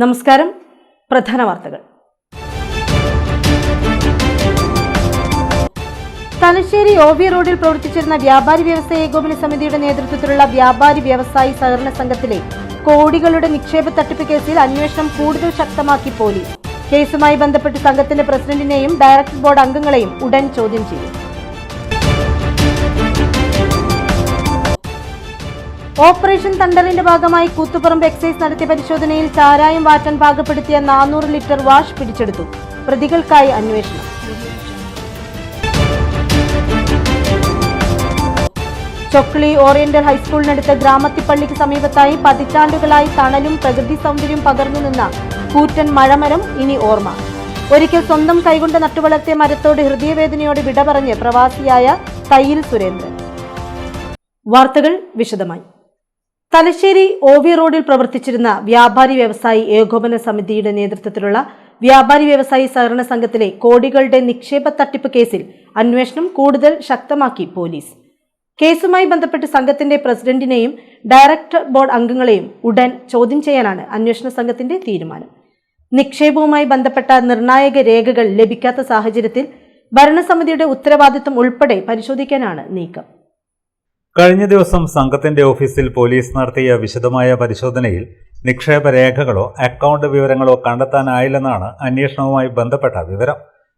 നമസ്കാരം. പ്രധാന വാർത്തകൾ. തലശ്ശേരി OV റോഡിൽ പ്രവർത്തിച്ചിരുന്ന വ്യാപാരി വ്യവസായ ഏകോപന സമിതിയുടെ നേതൃത്വത്തിലുള്ള വ്യാപാരി വ്യവസായി സഹകരണ സംഘത്തിലെ കോടികളുടെ നിക്ഷേപ തട്ടിപ്പ് കേസിൽ അന്വേഷണം കൂടുതൽ ശക്തമാക്കി പോലീസ്. കേസുമായി ബന്ധപ്പെട്ട് സംഘത്തിന്റെ പ്രസിഡന്റിനെയും ഡയറക്ടർ ബോർഡ് അംഗങ്ങളെയും ഉടൻ ചോദ്യം ചെയ്യും. ഓപ്പറേഷൻ തണ്ടറിന്റെ ഭാഗമായി കൂത്തുപറമ്പ് എക്സൈസ് നടത്തിയ പരിശോധനയിൽ ചാരായം വാറ്റാൻ പാകപ്പെടുത്തിയ 400 ലിറ്റർ വാഷ് പിടിച്ചെടുത്തു. പ്രതികൾക്കായി അന്വേഷണം. ചൊക്ലി ഓറിയന്റൽ ഹൈസ്കൂളിനടുത്ത് ഗ്രാമത്തിപ്പള്ളിക്ക് സമീപത്തായി പതിറ്റാണ്ടുകളായി തണലും പ്രകൃതി സൗന്ദര്യം പകർന്നു നിന്ന കൂറ്റൻ മഴമരം ഇനി ഓർമ്മ. ഒരിക്കൽ സ്വന്തം കൈകൊണ്ട് നട്ടുവളർത്തിയ മരത്തോട് ഹൃദയവേദനയോട് വിട പറഞ്ഞ് പ്രവാസിയായ തയ്യിൽ സുരേന്ദ്രൻ. വാർത്തകൾ വിശദമായി. തലശ്ശേരി OV റോഡിൽ പ്രവർത്തിച്ചിരുന്ന വ്യാപാരി വ്യവസായി ഏകോപന സമിതിയുടെ നേതൃത്വത്തിലുള്ള വ്യാപാരി വ്യവസായി സഹകരണ സംഘത്തിലെ കോടികളുടെ നിക്ഷേപ തട്ടിപ്പ് കേസിൽ അന്വേഷണം കൂടുതൽ ശക്തമാക്കി പോലീസ്. കേസുമായി ബന്ധപ്പെട്ട് സംഘത്തിന്റെ പ്രസിഡന്റിനെയും ഡയറക്ടർ ബോർഡ് അംഗങ്ങളെയും ഉടൻ ചോദ്യം ചെയ്യാനാണ് അന്വേഷണ സംഘത്തിന്റെ തീരുമാനം. നിക്ഷേപവുമായി ബന്ധപ്പെട്ട നിർണായക രേഖകൾ ലഭിക്കാത്ത സാഹചര്യത്തിൽ ഭരണസമിതിയുടെ ഉത്തരവാദിത്വം ഉൾപ്പെടെ പരിശോധിക്കാനാണ് നീക്കം. കഴിഞ്ഞ ദിവസം സംഘത്തിന്റെ ഓഫീസിൽ പോലീസ് നടത്തിയ വിശദമായ പരിശോധനയിൽ നിക്ഷേപ രേഖകളോ അക്കൗണ്ട് വിവരങ്ങളോ കണ്ടെത്താനായില്ലെന്നാണ് അന്വേഷണവുമായി ബന്ധപ്പെട്ട വിവരം.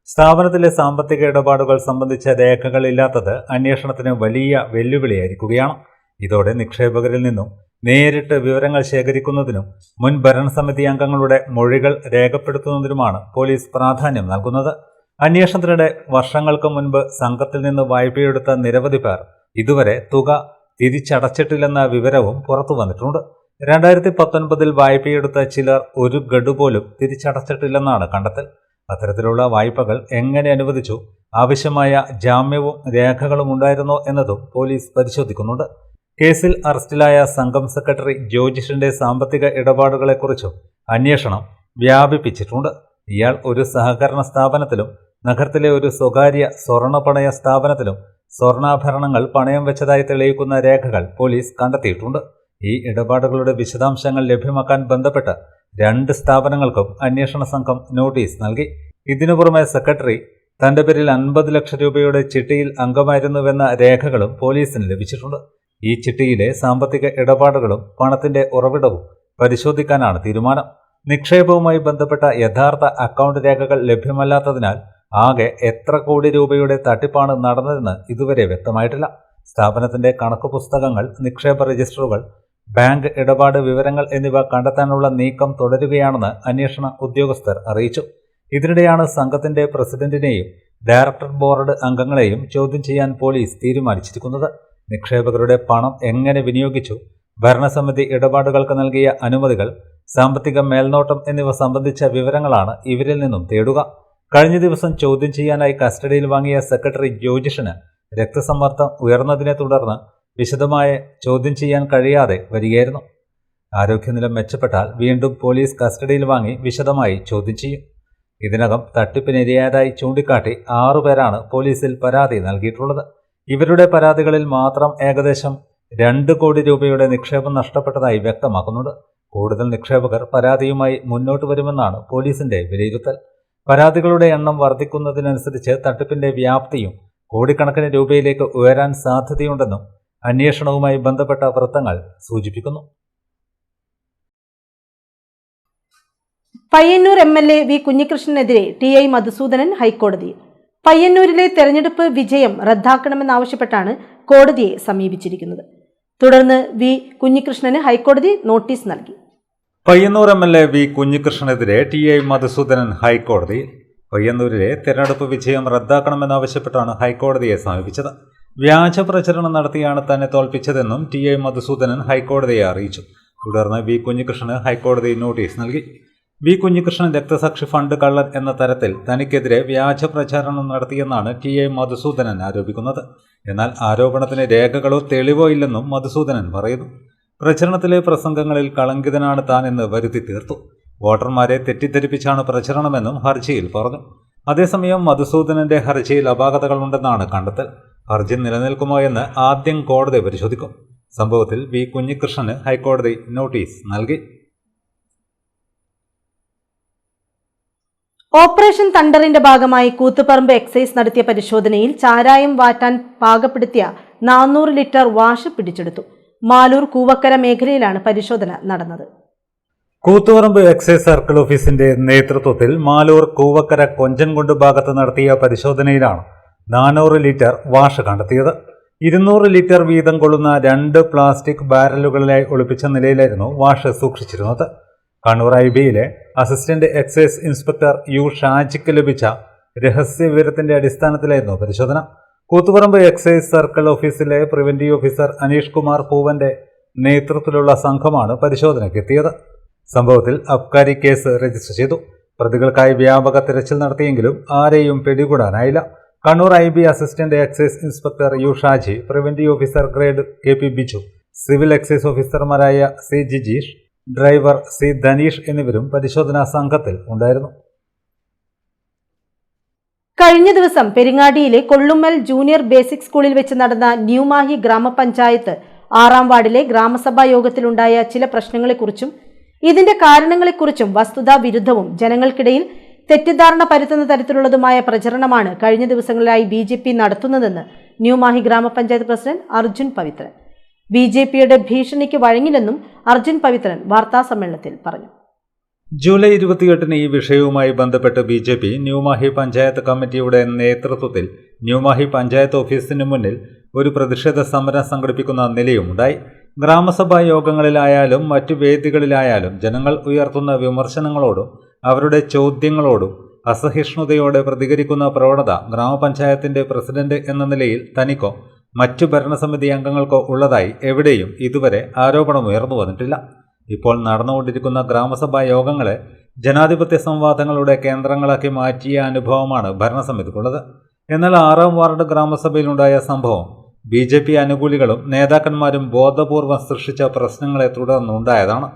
സ്ഥാപനത്തിലെ സാമ്പത്തിക ഇടപാടുകൾ സംബന്ധിച്ച രേഖകളില്ലാത്തത് അന്വേഷണത്തിന് വലിയ വെല്ലുവിളിയായിരിക്കുകയാണ്. ഇതോടെ നിക്ഷേപകരിൽ നിന്നും നേരിട്ട് വിവരങ്ങൾ ശേഖരിക്കുന്നതിനും മുൻ ഭരണസമിതി അംഗങ്ങളുടെ മൊഴികൾ രേഖപ്പെടുത്തുന്നതിനുമാണ് പോലീസ് പ്രാധാന്യം നൽകുന്നത്. അന്വേഷണത്തിനിടെ വർഷങ്ങൾക്ക് മുൻപ് സംഘത്തിൽ നിന്ന് വായ്പയെടുത്ത നിരവധി പേർ ഇതുവരെ തുക തിരിച്ചടച്ചിട്ടില്ലെന്ന വിവരവും പുറത്തു വന്നിട്ടുണ്ട്. 2019 വായ്പയെടുത്ത ചിലർ ഒരു ഗഡു പോലും തിരിച്ചടച്ചിട്ടില്ലെന്നാണ് കണ്ടെത്തൽ. അത്തരത്തിലുള്ള വായ്പകൾ എങ്ങനെ അനുവദിച്ചു, ആവശ്യമായ ജാമ്യവും രേഖകളും ഉണ്ടായിരുന്നോ എന്നതും പോലീസ് പരിശോധിക്കുന്നുണ്ട്. കേസിൽ അറസ്റ്റിലായ സംഘം സെക്രട്ടറി ജ്യോതിഷിന്റെ സാമ്പത്തിക ഇടപാടുകളെക്കുറിച്ചും അന്വേഷണം വ്യാപിപ്പിച്ചിട്ടുണ്ട്. ഇയാൾ ഒരു സഹകരണ സ്ഥാപനത്തിലും നഗരത്തിലെ ഒരു സ്വകാര്യ സ്വർണ്ണ സ്ഥാപനത്തിലും സ്വർണ്ണാഭരണങ്ങൾ പണയം വെച്ചതായി തെളിയിക്കുന്ന രേഖകൾ പോലീസ് കണ്ടെത്തിയിട്ടുണ്ട്. ഈ ഇടപാടുകളുടെ വിശദാംശങ്ങൾ ലഭ്യമാക്കാൻ ബന്ധപ്പെട്ട് 2 സ്ഥാപനങ്ങൾക്കും അന്വേഷണ സംഘം നോട്ടീസ് നൽകി. ഇതിനു പുറമെ സെക്രട്ടറി തന്റെ പേരിൽ 50 ലക്ഷം രൂപയുടെ ചിട്ടിയിൽ അംഗമായിരുന്നുവെന്ന രേഖകളും പോലീസിന് ലഭിച്ചിട്ടുണ്ട്. ഈ ചിട്ടിയിലെ സാമ്പത്തിക ഇടപാടുകളും പണത്തിന്റെ ഉറവിടവും പരിശോധിക്കാനാണ് തീരുമാനം. നിക്ഷേപവുമായി ബന്ധപ്പെട്ട യഥാർത്ഥ അക്കൗണ്ട് രേഖകൾ ലഭ്യമല്ലാത്തതിനാൽ ആകെ എത്ര കോടി രൂപയുടെ തട്ടിപ്പാണ് നടന്നതെന്ന് ഇതുവരെ വ്യക്തമായിട്ടില്ല. സ്ഥാപനത്തിന്റെ കണക്ക് പുസ്തകങ്ങൾ, നിക്ഷേപ രജിസ്റ്ററുകൾ, ബാങ്ക് ഇടപാട് വിവരങ്ങൾ എന്നിവ കണ്ടെത്താനുള്ള നീക്കം തുടരുകയാണെന്ന് അന്വേഷണ ഉദ്യോഗസ്ഥർ അറിയിച്ചു. ഇതിനിടെയാണ് സംഘത്തിന്റെ പ്രസിഡന്റിനെയും ഡയറക്ടർ ബോർഡ് അംഗങ്ങളെയും ചോദ്യം ചെയ്യാൻ പോലീസ് തീരുമാനിച്ചിരിക്കുന്നത്. നിക്ഷേപകരുടെ പണം എങ്ങനെ വിനിയോഗിച്ചു, ഭരണസമിതി ഇടപാടുകൾക്ക് നൽകിയ അനുമതികൾ, സാമ്പത്തിക മേൽനോട്ടം എന്നിവ സംബന്ധിച്ച വിവരങ്ങളാണ് ഇവരിൽ നിന്നും തേടുക. കഴിഞ്ഞ ദിവസം ചോദ്യം ചെയ്യാനായി കസ്റ്റഡിയിൽ വാങ്ങിയ സെക്രട്ടറി ജ്യോതിഷിന് രക്തസമ്മർദ്ദം ഉയർന്നതിനെ തുടർന്ന് വിശദമായ ചോദ്യം ചെയ്യാൻ കഴിയാതെ വരികയായിരുന്നു. ആരോഗ്യനില മെച്ചപ്പെട്ടാൽ വീണ്ടും പോലീസ് കസ്റ്റഡിയിൽ വാങ്ങി വിശദമായി ചോദ്യം ചെയ്യും. ഇതിനകം തട്ടിപ്പിനിരയായതായി ചൂണ്ടിക്കാട്ടി 6 പേരാണ് പോലീസിൽ പരാതി നൽകിയിട്ടുള്ളത്. ഇവരുടെ പരാതികളിൽ മാത്രം ഏകദേശം 2 കോടി രൂപയുടെ നിക്ഷേപം നഷ്ടപ്പെട്ടതായി വ്യക്തമാക്കുന്നുണ്ട്. കൂടുതൽ നിക്ഷേപകർ പരാതിയുമായി മുന്നോട്ട് വരുമെന്നാണ് പോലീസിന്റെ വിലയിരുത്തൽ. പരാതികളുടെ എണ്ണം വർദ്ധിക്കുന്നതിനനുസരിച്ച് തട്ടിപ്പിന്റെ വ്യാപ്തിയും കോടിക്കണക്കിന് രൂപയിലേക്ക് ഉയരാൻ സാധ്യതയുണ്ടെന്നും അന്വേഷണവുമായി ബന്ധപ്പെട്ട വൃത്തങ്ങൾ സൂചിപ്പിക്കുന്നു. പയ്യന്നൂർ MLA വി കുഞ്ഞികൃഷ്ണനെതിരെ TI മധുസൂദനൻ ഹൈക്കോടതിയിൽ. പയ്യന്നൂരിലെ തെരഞ്ഞെടുപ്പ് വിജയം റദ്ദാക്കണമെന്നാവശ്യപ്പെട്ടാണ് കോടതിയെ സമീപിച്ചിരിക്കുന്നത്. തുടർന്ന് വി കുഞ്ഞികൃഷ്ണന് ഹൈക്കോടതി നോട്ടീസ് നൽകി. പയ്യന്നൂർ MLA വി കുഞ്ഞികൃഷ്ണനെതിരെ TI മധുസൂദനൻ ഹൈക്കോടതിയിൽ. പയ്യന്നൂരിലെ തെരഞ്ഞെടുപ്പ് വിജയം റദ്ദാക്കണമെന്നാവശ്യപ്പെട്ടാണ് ഹൈക്കോടതിയെ സമീപിച്ചത്. വ്യാജ പ്രചരണം നടത്തിയാണ് തന്നെ തോൽപ്പിച്ചതെന്നും TI മധുസൂദനൻ ഹൈക്കോടതിയെ അറിയിച്ചു. തുടർന്ന് വി കുഞ്ഞികൃഷ്ണന് ഹൈക്കോടതി നോട്ടീസ് നൽകി. വി കുഞ്ഞികൃഷ്ണൻ രക്തസാക്ഷി ഫണ്ട് കള്ളൻ എന്ന തരത്തിൽ തനിക്കെതിരെ വ്യാജ പ്രചാരണം നടത്തിയെന്നാണ് TI മധുസൂദനൻ ആരോപിക്കുന്നത്. എന്നാൽ ആരോപണത്തിന് രേഖകളോ തെളിവോ ഇല്ലെന്നും മധുസൂദനൻ പറയുന്നു. പ്രചരണത്തിലെ പ്രസംഗങ്ങളിൽ കളങ്കിതനാണ് താൻ എന്ന് വരുത്തി തീർത്തു. വോട്ടർമാരെ തെറ്റിദ്ധരിപ്പിച്ചാണ് പ്രചരണമെന്നും ഹർജിയിൽ പറഞ്ഞു. അതേസമയം മധുസൂദനന്റെ ഹർജിയിൽ അപാകതകളുണ്ടെന്നാണ് കണ്ടെത്തൽ. ഹർജി നിലനിൽക്കുമോ എന്ന് ആദ്യം കോടതി പരിശോധിക്കും. സംഭവത്തിൽ വി കുഞ്ഞികൃഷ്ണന് ഹൈക്കോടതി നോട്ടീസ് നൽകി. ഓപ്പറേഷൻ തണ്ടറിന്റെ ഭാഗമായി കൂത്തുപറമ്പ് എക്സൈസ് നടത്തിയ പരിശോധനയിൽ ചാരായം വാറ്റാൻ പാകപ്പെടുത്തിയ 400 ലിറ്റർ വാഷ് പിടിച്ചെടുത്തു. മാലൂർ കൂവക്കര മേഖലയിലാണ് പരിശോധന നടന്നത്. കൂത്തുപറമ്പ് എക്സൈസ് സർക്കിൾ ഓഫീസിന്റെ നേതൃത്വത്തിൽ മാലൂർ കൂവക്കര കൊഞ്ചൻകുണ്ട് ഭാഗത്ത് നടത്തിയ പരിശോധനയിലാണ് 400 ലിറ്റർ വാഷ് കണ്ടെത്തിയത്. 200 ലിറ്റർ വീതം കൊള്ളുന്ന 2 പ്ലാസ്റ്റിക് ബാരലുകളിലായി ഒളിപ്പിച്ച നിലയിലായിരുന്നു വാഷ് സൂക്ഷിച്ചിരുന്നത്. കണ്ണൂർ IBയിലെ അസിസ്റ്റന്റ് എക്സൈസ് ഇൻസ്പെക്ടർ യു ഷാജിക്ക് ലഭിച്ച രഹസ്യ വിവരത്തിന്റെ അടിസ്ഥാനത്തിലായിരുന്നു പരിശോധന. കൂത്തുപറമ്പ് എക്സൈസ് സർക്കിൾ ഓഫീസിലെ പ്രിവന്റീവ് ഓഫീസർ അനീഷ് കുമാർ പൂവന്റെ നേതൃത്വത്തിലുള്ള സംഘമാണ് പരിശോധനയ്ക്കെത്തിയത്. സംഭവത്തിൽ അബ്കാരി കേസ് രജിസ്റ്റർ ചെയ്തു. പ്രതികൾക്കായി വ്യാപക തിരച്ചിൽ നടത്തിയെങ്കിലും ആരെയും പിടികൂടാനായില്ല. Kannur IB assistant excise inspector U Shaji, preventive officer grade KP Biju, civil excise ഓഫീസർമാരായ C Jijeesh, driver C Dhaneesh എന്നിവരും പരിശോധനാ സംഘത്തിൽ ഉണ്ടായിരുന്നു. കഴിഞ്ഞ ദിവസം പെരിങ്ങാടിയിലെ കൊള്ളുമ്മൽ ജൂനിയർ ബേസിക് സ്കൂളിൽ വെച്ച് നടന്ന ന്യൂമാഹി ഗ്രാമപഞ്ചായത്ത് 6ാം വാർഡിലെ ഗ്രാമസഭാ യോഗത്തിലുണ്ടായ ചില പ്രശ്നങ്ങളെക്കുറിച്ചും ഇതിന്റെ കാരണങ്ങളെക്കുറിച്ചും വസ്തുതാ വിരുദ്ധവും ജനങ്ങൾക്കിടയിൽ തെറ്റിദ്ധാരണ പരത്തുന്ന തരത്തിലുള്ളതുമായ പ്രചരണമാണ് കഴിഞ്ഞ ദിവസങ്ങളിലായി BJP നടത്തുന്നതെന്ന് ന്യൂമാഹി ഗ്രാമപഞ്ചായത്ത് പ്രസിഡന്റ് അർജുൻ പവിത്രൻ. BJPയുടെ ഭീഷണിക്ക് വഴങ്ങില്ലെന്നും അർജുൻ പവിത്രൻ വാർത്താസമ്മേളനത്തിൽ പറഞ്ഞു. ജൂലൈ 28-ന് ഈ വിഷയവുമായി ബന്ധപ്പെട്ട് BJP ന്യൂമാഹി പഞ്ചായത്ത് കമ്മിറ്റിയുടെ നേതൃത്വത്തിൽ ന്യൂമാഹി പഞ്ചായത്ത് ഓഫീസിന് മുന്നിൽ ഒരു പ്രതിഷേധ സമരം സംഘടിപ്പിക്കുന്ന നിലയുമുണ്ടായി. ഗ്രാമസഭാ യോഗങ്ങളിലായാലും മറ്റു വേദികളിലായാലും ജനങ്ങൾ ഉയർത്തുന്ന വിമർശനങ്ങളോടും അവരുടെ ചോദ്യങ്ങളോടും അസഹിഷ്ണുതയോടെ പ്രതികരിക്കുന്ന പ്രവണത ഗ്രാമപഞ്ചായത്തിന്റെ പ്രസിഡന്റ് എന്ന നിലയിൽ തനിക്കോ മറ്റു ഭരണസമിതി അംഗങ്ങൾക്കോ ഉള്ളതായി എവിടെയും ഇതുവരെ ആരോപണമുയർന്നു വന്നിട്ടില്ല. ഇപ്പോൾ നടന്നുകൊണ്ടിരിക്കുന്ന ഗ്രാമസഭാ യോഗങ്ങളെ ജനാധിപത്യ സംവാദങ്ങളുടെ കേന്ദ്രങ്ങളാക്കി മാറ്റിയ അനുഭവമാണ് ഭരണസമിതിക്കുള്ളത്. എന്നാൽ 6ാം വാർഡ് ഗ്രാമസഭയിലുണ്ടായ സംഭവം BJP അനുകൂലികളും നേതാക്കന്മാരും ബോധപൂർവം സൃഷ്ടിച്ച പ്രശ്നങ്ങളെ തുടർന്നുണ്ടായതാണ്.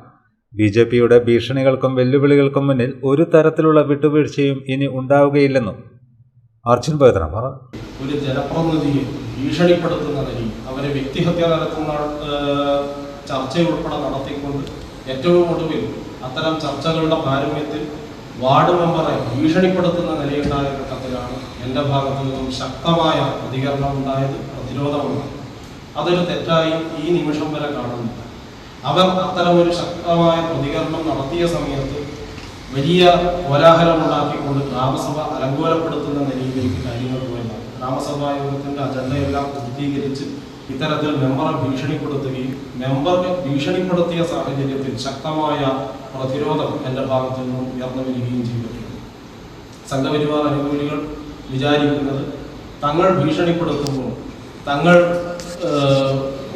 BJPയുടെ ഭീഷണികൾക്കും വെല്ലുവിളികൾക്കും മുന്നിൽ ഒരു തരത്തിലുള്ള വിട്ടുവീഴ്ചയും ഇനി ഉണ്ടാവുകയില്ലെന്നും അർജുൻ പവിത്രൻ പറഞ്ഞു. ഒരു ജനപ്രതിനിധിയെ ഭീഷണിപ്പെടുത്തുന്ന നിലയിൽ അവരെ വ്യക്തിഹത്യ നടത്തുന്ന ചർച്ചയുൾപ്പെടെ നടത്തിക്കൊണ്ട് ഏറ്റവും ഒടുവിൽ അത്തരം ചർച്ചകളുടെ പാരമ്യത്തിൽ വാർഡ് മെമ്പറെ ഭീഷണിപ്പെടുത്തുന്ന നിലയുണ്ടായ ഘട്ടത്തിലാണ് എൻ്റെ ഭാഗത്തു നിന്നും ശക്തമായ പ്രതികരണം ഉണ്ടായത്, പ്രതിരോധമുണ്ടായത്. അതൊരു തെറ്റായി ഈ നിമിഷം വരെ കാണുന്നു. അവർ അത്തരമൊരു ശക്തമായ പ്രതികരണം നടത്തിയ സമയത്ത് വലിയ കോലാഹലമുണ്ടാക്കിക്കൊണ്ട് ഗ്രാമസഭ അലങ്കോലപ്പെടുത്തുന്ന നിലയിലേക്ക് കാര്യങ്ങൾ പോയതാണ്. ഗ്രാമസഭാ യോഗത്തിൻ്റെ അജണ്ടയെല്ലാം പൂർത്തീകരിച്ച് ഇത്തരത്തിൽ മെമ്പറെ ഭീഷണിപ്പെടുത്തുകയും മെമ്പറെ ഭീഷണിപ്പെടുത്തിയ സാഹചര്യത്തിൽ ശക്തമായ പ്രതിരോധം എൻ്റെ ഭാഗത്തു നിന്നും ഉയർന്നു വരികയും ചെയ്തിട്ടുണ്ട്. സംഘപരിവാർ അനുകൂലികൾ വിചാരിക്കുന്നത് തങ്ങൾ ഭീഷണിപ്പെടുത്തുമ്പോൾ, തങ്ങൾ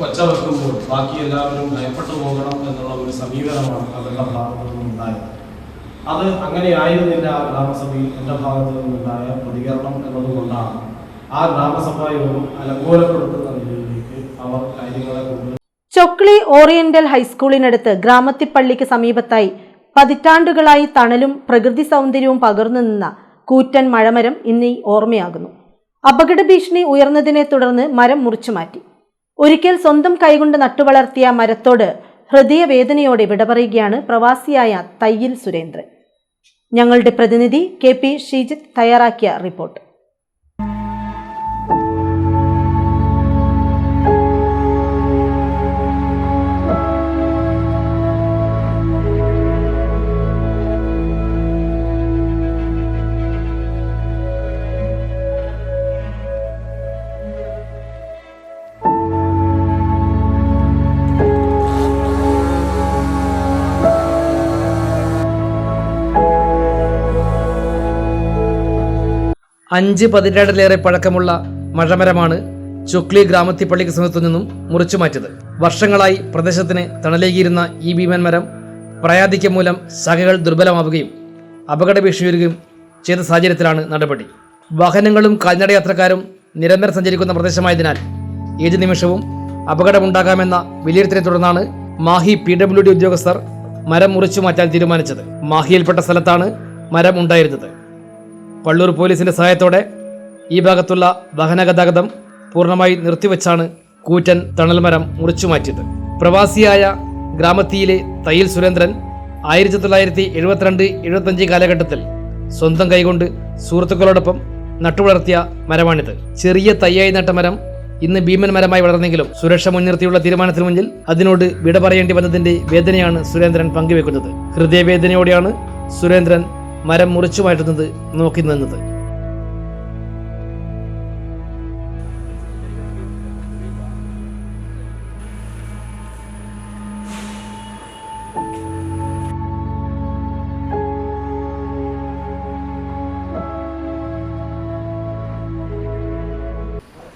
വച്ചവെക്കുമ്പോൾ ബാക്കി എല്ലാവരും ഭയപ്പെട്ടു പോകണം എന്നുള്ള ഒരു സമീപനമാണ് അവരുടെ ഭാഗത്തു നിന്നുണ്ടായത്. അത് അങ്ങനെയായിരുന്നില്ല. ആ ഗ്രാമസഭയിൽ എൻ്റെ ഭാഗത്തു നിന്നുണ്ടായ പ്രതികരണം എന്നതുകൊണ്ടാണ് ആ ഗ്രാമസഭാ യോഗം അലങ്കോലപ്പെടുത്തുന്ന നിലയിലേക്ക് അവർ കാര്യങ്ങളെ കൊണ്ട്. ചൊക്ലി ഓറിയന്റൽ ഹൈസ്കൂളിനടുത്ത് ഗ്രാമത്തിപ്പള്ളിക്ക് സമീപത്തായി പതിറ്റാണ്ടുകളായി തണലും പ്രകൃതി സൗന്ദര്യവും പകർന്നു നിന്ന കൂറ്റൻ മഴമരം ഇന്ന് ഓർമ്മയാകുന്നു. അപകട ഭീഷണി ഉയർന്നതിനെ തുടർന്ന് മരം മുറിച്ചുമാറ്റി. ഒരിക്കൽ സ്വന്തം കൈകൊണ്ട് നട്ടുവളർത്തിയ മരത്തോട് ഹൃദയവേദനയോടെ വിട പറയുകയാണ് പ്രവാസിയായ തയ്യിൽ സുരേന്ദ്രൻ. ഞങ്ങളുടെ പ്രതിനിധി KP ഷീജിത്ത് തയ്യാറാക്കിയ റിപ്പോർട്ട്. അഞ്ച് പതിറ്റാണ്ടിലേറെ പഴക്കമുള്ള മഴമരമാണ് ചൊക്ലി ഗ്രാമത്തിപ്പള്ളിക്ക് സമീപത്തു നിന്നും മുറിച്ചുമാറ്റിയത്. വർഷങ്ങളായി പ്രദേശത്തിന് തണലേകിയിരുന്ന ഈ ഭീമൻ മരം പ്രായാധിക്യം മൂലം ശാഖകൾ ദുർബലമാവുകയും അപകട ഭീഷണിയുകയും ചെയ്ത സാഹചര്യത്തിലാണ് നടപടി. വാഹനങ്ങളും കാൽനട യാത്രക്കാരും നിരന്തരം സഞ്ചരിക്കുന്ന പ്രദേശമായതിനാൽ ഏത് നിമിഷവും അപകടമുണ്ടാകാമെന്ന വിലയിരുത്തലിനെ തുടർന്നാണ് മാഹി PWD ഉദ്യോഗസ്ഥർ മരം മുറിച്ചു മാറ്റാൻ തീരുമാനിച്ചത്. മാഹിയിൽപ്പെട്ട സ്ഥലത്താണ് മരം ഉണ്ടായിരുന്നത്. പള്ളൂർ പോലീസിന്റെ സഹായത്തോടെ ഈ ഭാഗത്തുള്ള വാഹന ഗതാഗതം പൂർണ്ണമായി നിർത്തിവെച്ചാണ് കൂറ്റൻ തണൽമരം മുറിച്ചു മാറ്റിയത്. പ്രവാസിയായ ഗ്രാമത്തിയിലെ തയ്യിൽ സുരേന്ദ്രൻ 1972-75 കാലഘട്ടത്തിൽ സ്വന്തം കൈകൊണ്ട് സുഹൃത്തുക്കളോടൊപ്പം നട്ടുവളർത്തിയ മരമാണിത്. ചെറിയ തൈയായി നട്ട മരം ഇന്ന് ഭീമൻ മരമായി വളർന്നെങ്കിലും സുരക്ഷ മുൻനിർത്തിയുള്ള തീരുമാനത്തിന് മുന്നിൽ അതിനോട് വിട പറയേണ്ടി വന്നതിന്റെ വേദനയാണ് സുരേന്ദ്രൻ പങ്കുവെക്കുന്നത്. ഹൃദയവേദനയോടെയാണ് സുരേന്ദ്രൻ മരം മുറിച്ചു മാറ്റുന്നത് നോക്കി നിന്നത്.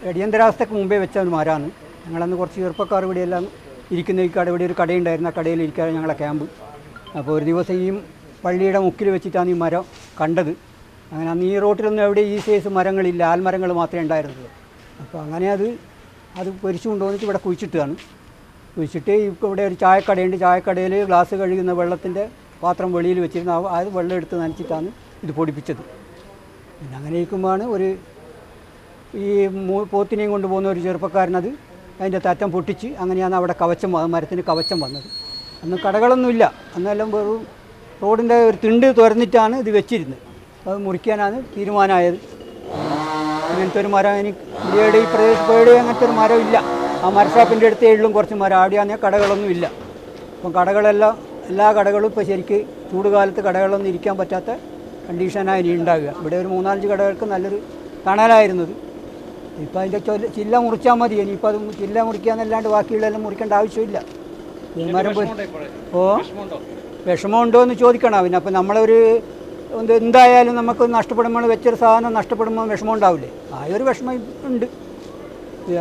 അടിയന്തരാവസ്ഥയ്ക്ക് മുമ്പേ വെച്ച ഒരു മരമാണ്. ഞങ്ങളന്ന് കുറച്ച് ചെറുപ്പക്കാർ ഇവിടെയെല്ലാം ഇരിക്കുന്ന ഈ കട, ഇവിടെ ഒരു കടയുണ്ടായിരുന്നു, ആ കടയിൽ ഇരിക്കാൻ ഞങ്ങളെ ക്യാമ്പ്. അപ്പോൾ ഒരു ദിവസം ഈ പള്ളിയുടെ മുക്കിൽ വെച്ചിട്ടാണ് ഈ മരം കണ്ടത്. അങ്ങനെ അന്ന് ഈ റോട്ടിലൊന്നും എവിടെ ഈ സൈസ് മരങ്ങളില്ല, ആൽമരങ്ങൾ മാത്രമേ ഉണ്ടായിരുന്നുള്ളൂ. അപ്പോൾ അങ്ങനെ അത് പൊരിച്ചു കൊണ്ടുവന്നിട്ട് ഇവിടെ കുഴിച്ചിട്ടാണ്. കുഴിച്ചിട്ട് ഇപ്പോൾ ഇവിടെ ഒരു ചായക്കടയുണ്ട്, ചായക്കടയിൽ ഗ്ലാസ് കഴുകുന്ന വെള്ളത്തിൻ്റെ പാത്രം വെളിയിൽ വെച്ചിരുന്നു. അത് വെള്ളം എടുത്ത് നനച്ചിട്ടാണ് ഇത് പൊടിപ്പിച്ചത്. പിന്നെ അങ്ങനെ ഇരിക്കുമ്പോഴാണ് ഈ പോത്തിനെയും കൊണ്ടുപോകുന്ന ഒരു ചെറുപ്പക്കാരനത് അതിൻ്റെ തറ്റം പൊട്ടിച്ച് അങ്ങനെയാണ് അവിടെ മരത്തിന് കവച്ചം വന്നത്. അന്ന് കടകളൊന്നുമില്ല, അന്നെല്ലാം വെറും റോഡിൻ്റെ ഒരു തിണ്ട് തുറന്നിട്ടാണ് ഇത് വെച്ചിരുന്നത്. അത് മുറിക്കാനാണ് തീരുമാനമായത്. അങ്ങനത്തെ ഒരു മരം ഇന്ത്യയുടെ ഈ പ്രദേശത്ത് അങ്ങനത്തെ ഒരു മരം ഇല്ല. ആ മരഷാപ്പിൻ്റെ അടുത്തേ ഉള്ളും കുറച്ച് മരം, ആടിയാണെങ്കിൽ കടകളൊന്നും ഇല്ല. അപ്പം എല്ലാ കടകളും ഇപ്പോൾ ശരിക്ക് ചൂടുകാലത്ത് കടകളൊന്നും ഇരിക്കാൻ പറ്റാത്ത കണ്ടീഷനാണ് ഇനി ഉണ്ടാവുക. ഇവിടെ ഒരു 3-4 കടകൾക്ക് നല്ലൊരു തണലായിരുന്നത്. ഇപ്പം അതിൻ്റെ ചില്ല മുറിച്ചാൽ മതി. ഇനിയിപ്പോൾ അത് ചില്ല മുറിക്കാന്നല്ലാണ്ട് ബാക്കിയുള്ളതെല്ലാം മുറിക്കേണ്ട ആവശ്യമില്ല. മരം വിഷമമുണ്ടോ എന്ന് ചോദിക്കണം. പിന്നെ അപ്പം നമ്മളൊരു എന്തായാലും നമുക്ക് നഷ്ടപ്പെടുമ്പോൾ വെച്ചൊരു സാധനം നഷ്ടപ്പെടുമ്പോൾ വിഷമം ഉണ്ടാവില്ലേ? ആ ഒരു വിഷമം ഉണ്ട്.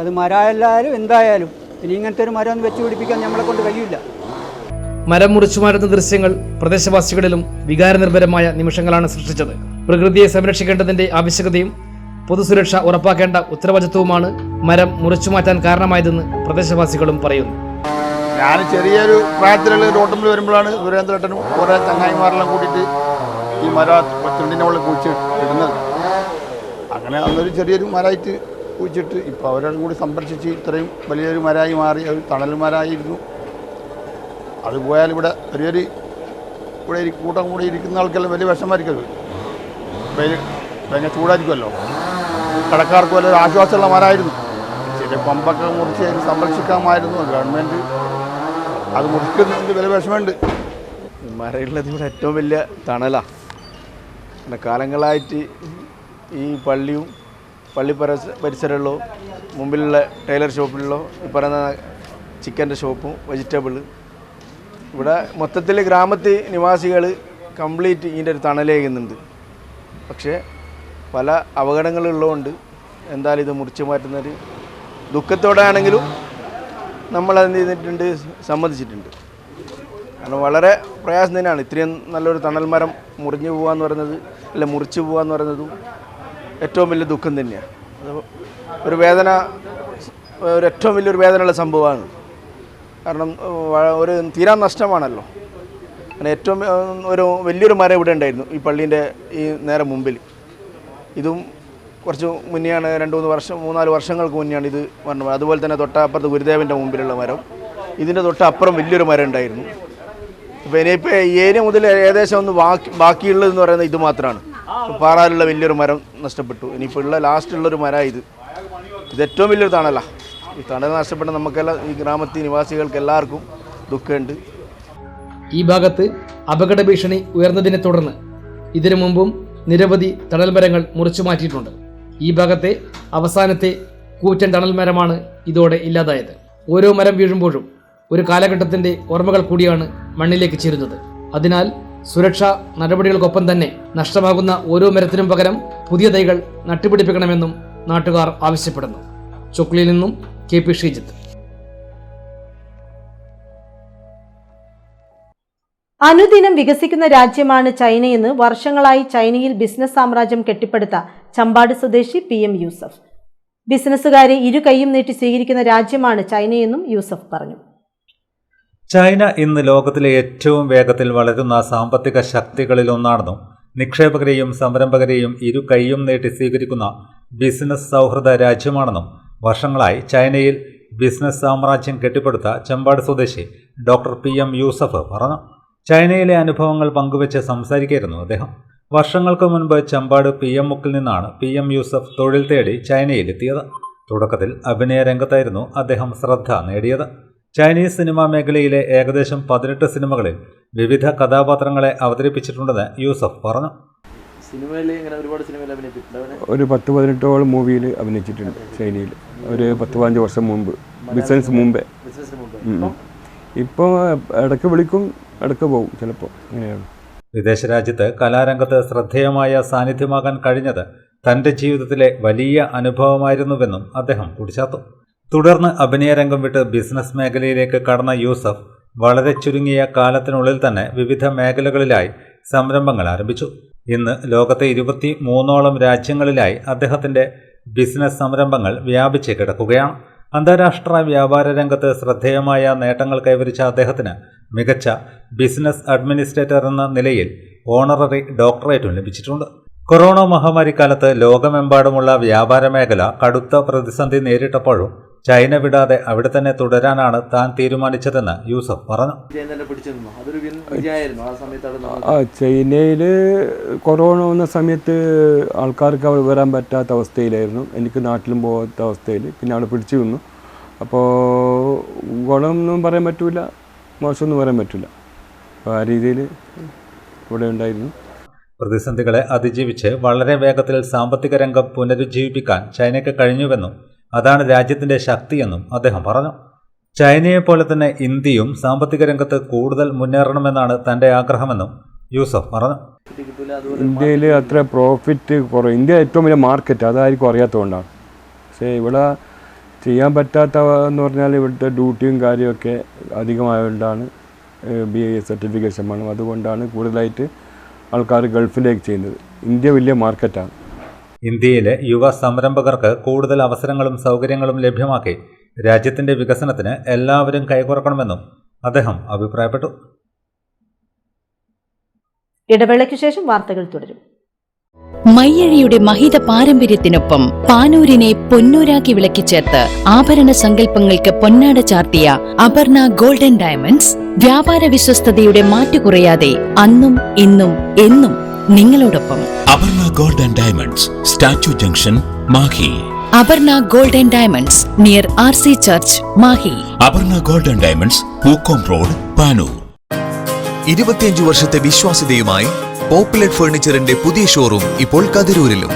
അത് മരമായാലും എന്തായാലും ഇനി ഇങ്ങനത്തെ ഒരു മരം വെച്ച് പിടിപ്പിക്കാൻ നമ്മളെ കൊണ്ട് കഴിയില്ല. മരം മുറിച്ചു മാറ്റുന്ന ദൃശ്യങ്ങൾ പ്രദേശവാസികളിലും വികാരനിർഭരമായ നിമിഷങ്ങളാണ് സൃഷ്ടിച്ചത്. പ്രകൃതിയെ സംരക്ഷിക്കേണ്ടതിന്റെ ആവശ്യകതയും പൊതുസുരക്ഷ ഉറപ്പാക്കേണ്ട ഉത്തരവാദിത്വവുമാണ് മരം മുറിച്ചു മാറ്റാൻ കാരണമായതെന്ന് പ്രദേശവാസികളും പറയുന്നു. ഞാൻ ചെറിയൊരു പ്രായത്തിലുള്ള റോട്ടിൽ വരുമ്പോഴാണ് സുരേന്ദ്രേട്ടനും കുറേ ചങ്ങായിമാരെല്ലാം കൂട്ടിയിട്ട് ഈ മരം തിണ്ടിൻ്റെ മുകളിൽ കുഴിച്ചിടുന്നത്. അങ്ങനെ അന്നൊരു ചെറിയൊരു മരമായിട്ട് കുഴിച്ചിട്ട് ഇപ്പോൾ അവരെല്ലാം കൂടി സംരക്ഷിച്ച് ഇത്രയും വലിയൊരു മരമായി മാറി. ഒരു തണൽ മരമായിരുന്നു. അത് പോയാൽ ഇവിടെ ഇവിടെ കൂട്ടം കൂടി ഇരിക്കുന്ന ആൾക്കെല്ലാം വലിയ വിഷമമായിരിക്കും. ഭയങ്കര ചൂടായിരിക്കുമല്ലോ. കടക്കാർക്ക് വലിയൊരു ആശ്വാസമുള്ള മരമായിരുന്നു. ചെറിയ പമ്പൊക്കെ മുറിച്ച് സംരക്ഷിക്കാമായിരുന്നു. ഗവൺമെൻറ് അത് മുറിക്കുന്നതിന് വലിയ വിഷമമുണ്ട്. മരമുള്ളത് ഇവിടെ ഏറ്റവും വലിയ തണലാണ്. പിന്നെ കാലങ്ങളായിട്ട് ഈ പള്ളി പരിസരമുള്ളോ, മുമ്പിലുള്ള ടൈലർ ഷോപ്പിലുള്ള ഈ പറയുന്ന ചിക്കൻ്റെ ഷോപ്പും വെജിറ്റബിൾ, ഇവിടെ മൊത്തത്തിൽ ഗ്രാമത്തിൽ നിവാസികൾ കംപ്ലീറ്റ് ഇതിൻ്റെ ഒരു തണലേകുന്നുണ്ട്. പക്ഷേ പല അപകടങ്ങളുള്ളതുകൊണ്ട് എന്തായാലും ഇത് മുറിച്ചു മാറ്റുന്നൊരു ദുഃഖത്തോടെ ആണെങ്കിലും നമ്മളത് ചെയ്തിട്ടുണ്ട്, സമ്മതിച്ചിട്ടുണ്ട്. കാരണം വളരെ പ്രയാസം തന്നെയാണ്. ഇത്രയും നല്ലൊരു തണൽ മരം മുറിഞ്ഞു പോകാന്ന് പറയുന്നത്, അല്ല മുറിച്ചു പോകാന്ന് പറയുന്നതും ഏറ്റവും വലിയ ദുഃഖം തന്നെയാണ്. അത് ഒരു ഏറ്റവും വലിയൊരു വേദനയുള്ള സംഭവമാണ്. കാരണം ഒരു തീരാ നഷ്ടമാണല്ലോ. അങ്ങനെ ഏറ്റവും വലിയൊരു മരം ഇവിടെ ഉണ്ടായിരുന്നു ഈ പള്ളീൻ്റെ ഈ നേരെ മുമ്പിൽ. ഇതും കുറച്ച് മുന്നെയാണ്, 3-4 വർഷങ്ങൾക്ക് മുന്നെയാണ് ഇത് പറഞ്ഞത്. അതുപോലെ തന്നെ തൊട്ടപ്പുറത്ത് ഗുരുദേവൻ്റെ മുമ്പിലുള്ള മരം, ഇതിൻ്റെ തൊട്ടപ്പുറം വലിയൊരു മരം ഉണ്ടായിരുന്നു. അപ്പോൾ ഇനിയിപ്പോൾ ഈ ഏരിയ മുതൽ ഏകദേശം ഒന്ന് ബാക്കിയുള്ളതെന്ന് പറയുന്നത് ഇത് മാത്രമാണ്. പാറാലുള്ള വലിയൊരു മരം നഷ്ടപ്പെട്ടു. ഇനിയിപ്പോൾ ഉള്ള ലാസ്റ്റുള്ളൊരു മരമാണ് ഇത് ഏറ്റവും വലിയൊരു തണലാണ്. ഈ തണൽ നഷ്ടപ്പെട്ട നമുക്കെല്ലാം ഈ ഗ്രാമത്തിൽ നിവാസികൾക്ക് എല്ലാവർക്കും ദുഃഖമുണ്ട്. ഈ ഭാഗത്ത് അപകട ഭീഷണി ഉയർന്നതിനെ തുടർന്ന് ഇതിനു മുമ്പും നിരവധി തണൽ മരങ്ങൾ മുറിച്ചു മാറ്റിയിട്ടുണ്ട്. ഈ ഭാഗത്തെ അവസാനത്തെ കൂറ്റൻ തണൽ മരമാണ് ഇതോടെ ഇല്ലാതായത്. ഓരോ മരം വീഴുമ്പോഴും ഒരു കാലഘട്ടത്തിന്റെ ഓർമ്മകൾ കൂടിയാണ് മണ്ണിലേക്ക് ചേരുന്നത്. അതിനാൽ സുരക്ഷാ നടപടികൾക്കൊപ്പം തന്നെ നഷ്ടമാകുന്ന ഓരോ മരത്തിനും പകരം പുതിയ തൈകൾ നട്ടുപിടിപ്പിക്കണമെന്നും നാട്ടുകാർ ആവശ്യപ്പെടുന്നു. ചൊക്ലിയിൽ നിന്നും KP ഷീജിത്ത്. അനുദിനം വികസിക്കുന്ന രാജ്യമാണ് ചൈനയെന്ന് വർഷങ്ങളായി ചൈനയിൽ ബിസിനസ് സാമ്രാജ്യം കെട്ടിപ്പടുത്ത ചമ്പാട് സ്വദേശി PM യൂസഫ്. ബിസിനസ്സുകാരെ ഇരു കൈയും നീട്ടി സ്വീകരിക്കുന്ന രാജ്യമാണ് ചൈനയെന്നും യൂസഫ് പറഞ്ഞു. ചൈന ഇന്ന് ലോകത്തിലെ ഏറ്റവും വേഗത്തിൽ വളരുന്ന സാമ്പത്തിക ശക്തികളിലൊന്നാണെന്നും നിക്ഷേപകരെയും സംരംഭകരെയും ഇരു കൈയും നീട്ടി സ്വീകരിക്കുന്ന ബിസിനസ് സൗഹൃദ രാജ്യമാണെന്നും വർഷങ്ങളായി ചൈനയിൽ ബിസിനസ് സാമ്രാജ്യം കെട്ടിപ്പടുത്ത ചമ്പാട് സ്വദേശി ഡോക്ടർ PM യൂസഫ് പറഞ്ഞു. ചൈനയിലെ അനുഭവങ്ങൾ പങ്കുവെച്ച് സംസാരിക്കുകയായിരുന്നു അദ്ദേഹം. വർഷങ്ങൾക്ക് മുൻപ് ചമ്പാട് PM മുക്കിൽ നിന്നാണ് PM യൂസഫ് തൊഴിൽ തേടി ചൈനയിലെത്തിയത്. തുടക്കത്തിൽ അഭിനയ രംഗത്തായിരുന്നു അദ്ദേഹം ശ്രദ്ധ നേടിയത്. ചൈനീസ് സിനിമാ മേഖലയിലെ ഏകദേശം 18 സിനിമകളിൽ വിവിധ കഥാപാത്രങ്ങളെ അവതരിപ്പിച്ചിട്ടുണ്ടെന്ന് യൂസഫ് പറഞ്ഞു. ഒരു 10-18 മൂവിയിൽ അഭിനയിച്ചിട്ടുണ്ട് ചൈനയിൽ. ഒരു 10-15 വർഷം മുമ്പ്, ബിസിനസ് മുമ്പേ. ഇപ്പോൾ ഇടയ്ക്ക് വിളിക്കും, ഇടയ്ക്ക് പോകും ചിലപ്പോൾ, അങ്ങനെയാണ്. വിദേശ രാജ്യത്ത് കലാരംഗത്ത് ശ്രദ്ധേയമായ സാന്നിധ്യമാകാൻ കഴിഞ്ഞത് തൻ്റെ ജീവിതത്തിലെ വലിയ അനുഭവമായിരുന്നുവെന്നും അദ്ദേഹം കൂട്ടിച്ചേർത്തു. തുടർന്ന് അഭിനയരംഗം വിട്ട് ബിസിനസ് മേഖലയിലേക്ക് കടന്ന യൂസഫ് വളരെ ചുരുങ്ങിയ കാലത്തിനുള്ളിൽ തന്നെ വിവിധ മേഖലകളിലായി സംരംഭങ്ങൾ ആരംഭിച്ചു. ഇന്ന് ലോകത്തെ 23ഓളം രാജ്യങ്ങളിലായി അദ്ദേഹത്തിൻ്റെ ബിസിനസ് സംരംഭങ്ങൾ വ്യാപിച്ച് കിടക്കുകയാണ്. അന്താരാഷ്ട്ര വ്യാപാര രംഗത്ത് ശ്രദ്ധേയമായ നേട്ടങ്ങൾ കൈവരിച്ച അദ്ദേഹത്തിന് മികച്ച ബിസിനസ് അഡ്മിനിസ്ട്രേറ്റർ എന്ന നിലയിൽ ഓണററി ഡോക്ടറേറ്റും ലഭിച്ചിട്ടുണ്ട്. കൊറോണ മഹാമാരിക്കാലത്ത് ലോകമെമ്പാടുമുള്ള വ്യാപാര മേഖല കടുത്ത പ്രതിസന്ധി നേരിട്ടപ്പോഴും ചൈന വിടാതെ അവിടെ തന്നെ തുടരാനാണ് താൻ തീരുമാനിച്ചതെന്ന് യൂസഫ് പറഞ്ഞു. ചൈനയിൽ കൊറോണ വന്ന സമയത്ത് ആൾക്കാർക്ക് അവിടെ വരാൻ പറ്റാത്ത അവസ്ഥയിലായിരുന്നു. എനിക്ക് നാട്ടിലും പോകാത്ത അവസ്ഥയിൽ പിന്നെ അവിടെ പിടിച്ചു നിന്നു. അപ്പോൾ ഗുണമൊന്നും പറയാൻ പറ്റില്ല, മോശമൊന്നും പറയാൻ പറ്റില്ല. അപ്പോൾ ആ രീതിയിൽ ഇവിടെ ഉണ്ടായിരുന്നു. പ്രതിസന്ധികളെ അതിജീവിച്ച് വളരെ വേഗത്തിൽ സാമ്പത്തിക രംഗം പുനരുജ്ജീവിപ്പിക്കാൻ ചൈനയ്ക്ക് കഴിഞ്ഞുവെന്നും അതാണ് രാജ്യത്തിൻ്റെ ശക്തിയെന്നും അദ്ദേഹം പറഞ്ഞു. ചൈനയെപ്പോലെ തന്നെ ഇന്ത്യയും സാമ്പത്തിക രംഗത്ത് കൂടുതൽ മുന്നേറണമെന്നാണ് തൻ്റെ ആഗ്രഹമെന്നും യൂസഫ് പറഞ്ഞു. ഇന്ത്യയിൽ അത്ര പ്രോഫിറ്റ് കുറവ്. ഇന്ത്യ ഏറ്റവും വലിയ മാർക്കറ്റ്, അതായിരിക്കും അറിയാത്തതുകൊണ്ടാണ്. പക്ഷേ ഇവിടെ ചെയ്യാൻ പറ്റാത്ത എന്ന് പറഞ്ഞാൽ ഇവിടുത്തെ ഡ്യൂട്ടിയും കാര്യമൊക്കെ അധികമായതുകൊണ്ടാണ്. BA സർട്ടിഫിക്കേഷൻ വേണം, അതുകൊണ്ടാണ് കൂടുതലായിട്ട് ആൾക്കാർ ഗൾഫിലേക്ക് ചെയ്യുന്നത്. ഇന്ത്യ വലിയ മാർക്കറ്റാണ്. ഇന്ത്യയിലെ യുവ സംരംഭകർക്ക് കൂടുതൽ അവസരങ്ങളും സൗകര്യങ്ങളും ലഭ്യമാക്കി രാജ്യത്തിൻ്റെ വികസനത്തിന് എല്ലാവരും കൈകോർക്കണമെന്നും അദ്ദേഹം അഭിപ്രായപ്പെട്ടു. ഇടവേളയ്ക്ക് ശേഷം വാർത്തകൾ തുടരും. മയ്യഴിയുടെ മഹിത പാരമ്പര്യത്തിനൊപ്പം പാനൂരിനെ പൊന്നൂരാക്കി വിളക്കിച്ചേർത്ത് ആഭരണ സങ്കല്പങ്ങൾക്ക് പൊന്നാട ചാർത്തിയ അപർണ ഗോൾഡൻ ഡയമണ്ട്സ് വ്യാപാര വിശ്വസ്തതയുടെ മാറ്റുകുറയാതെ അന്നും ഇന്നും എന്നും നിങ്ങളോടൊപ്പം. Aparna golden diamonds, statue junction, Mahe. Aparna golden diamonds near RC church, Mahe. Aparna golden diamonds, Pookkom road, Panoor. 25 വർഷത്തെ വിശ്വാസ്യതയുമായി പോപ്പുലർ ഫർണിച്ചറിന്റെ പുതിയ ഷോറൂം ഇപ്പോൾ കതിരൂരിലും.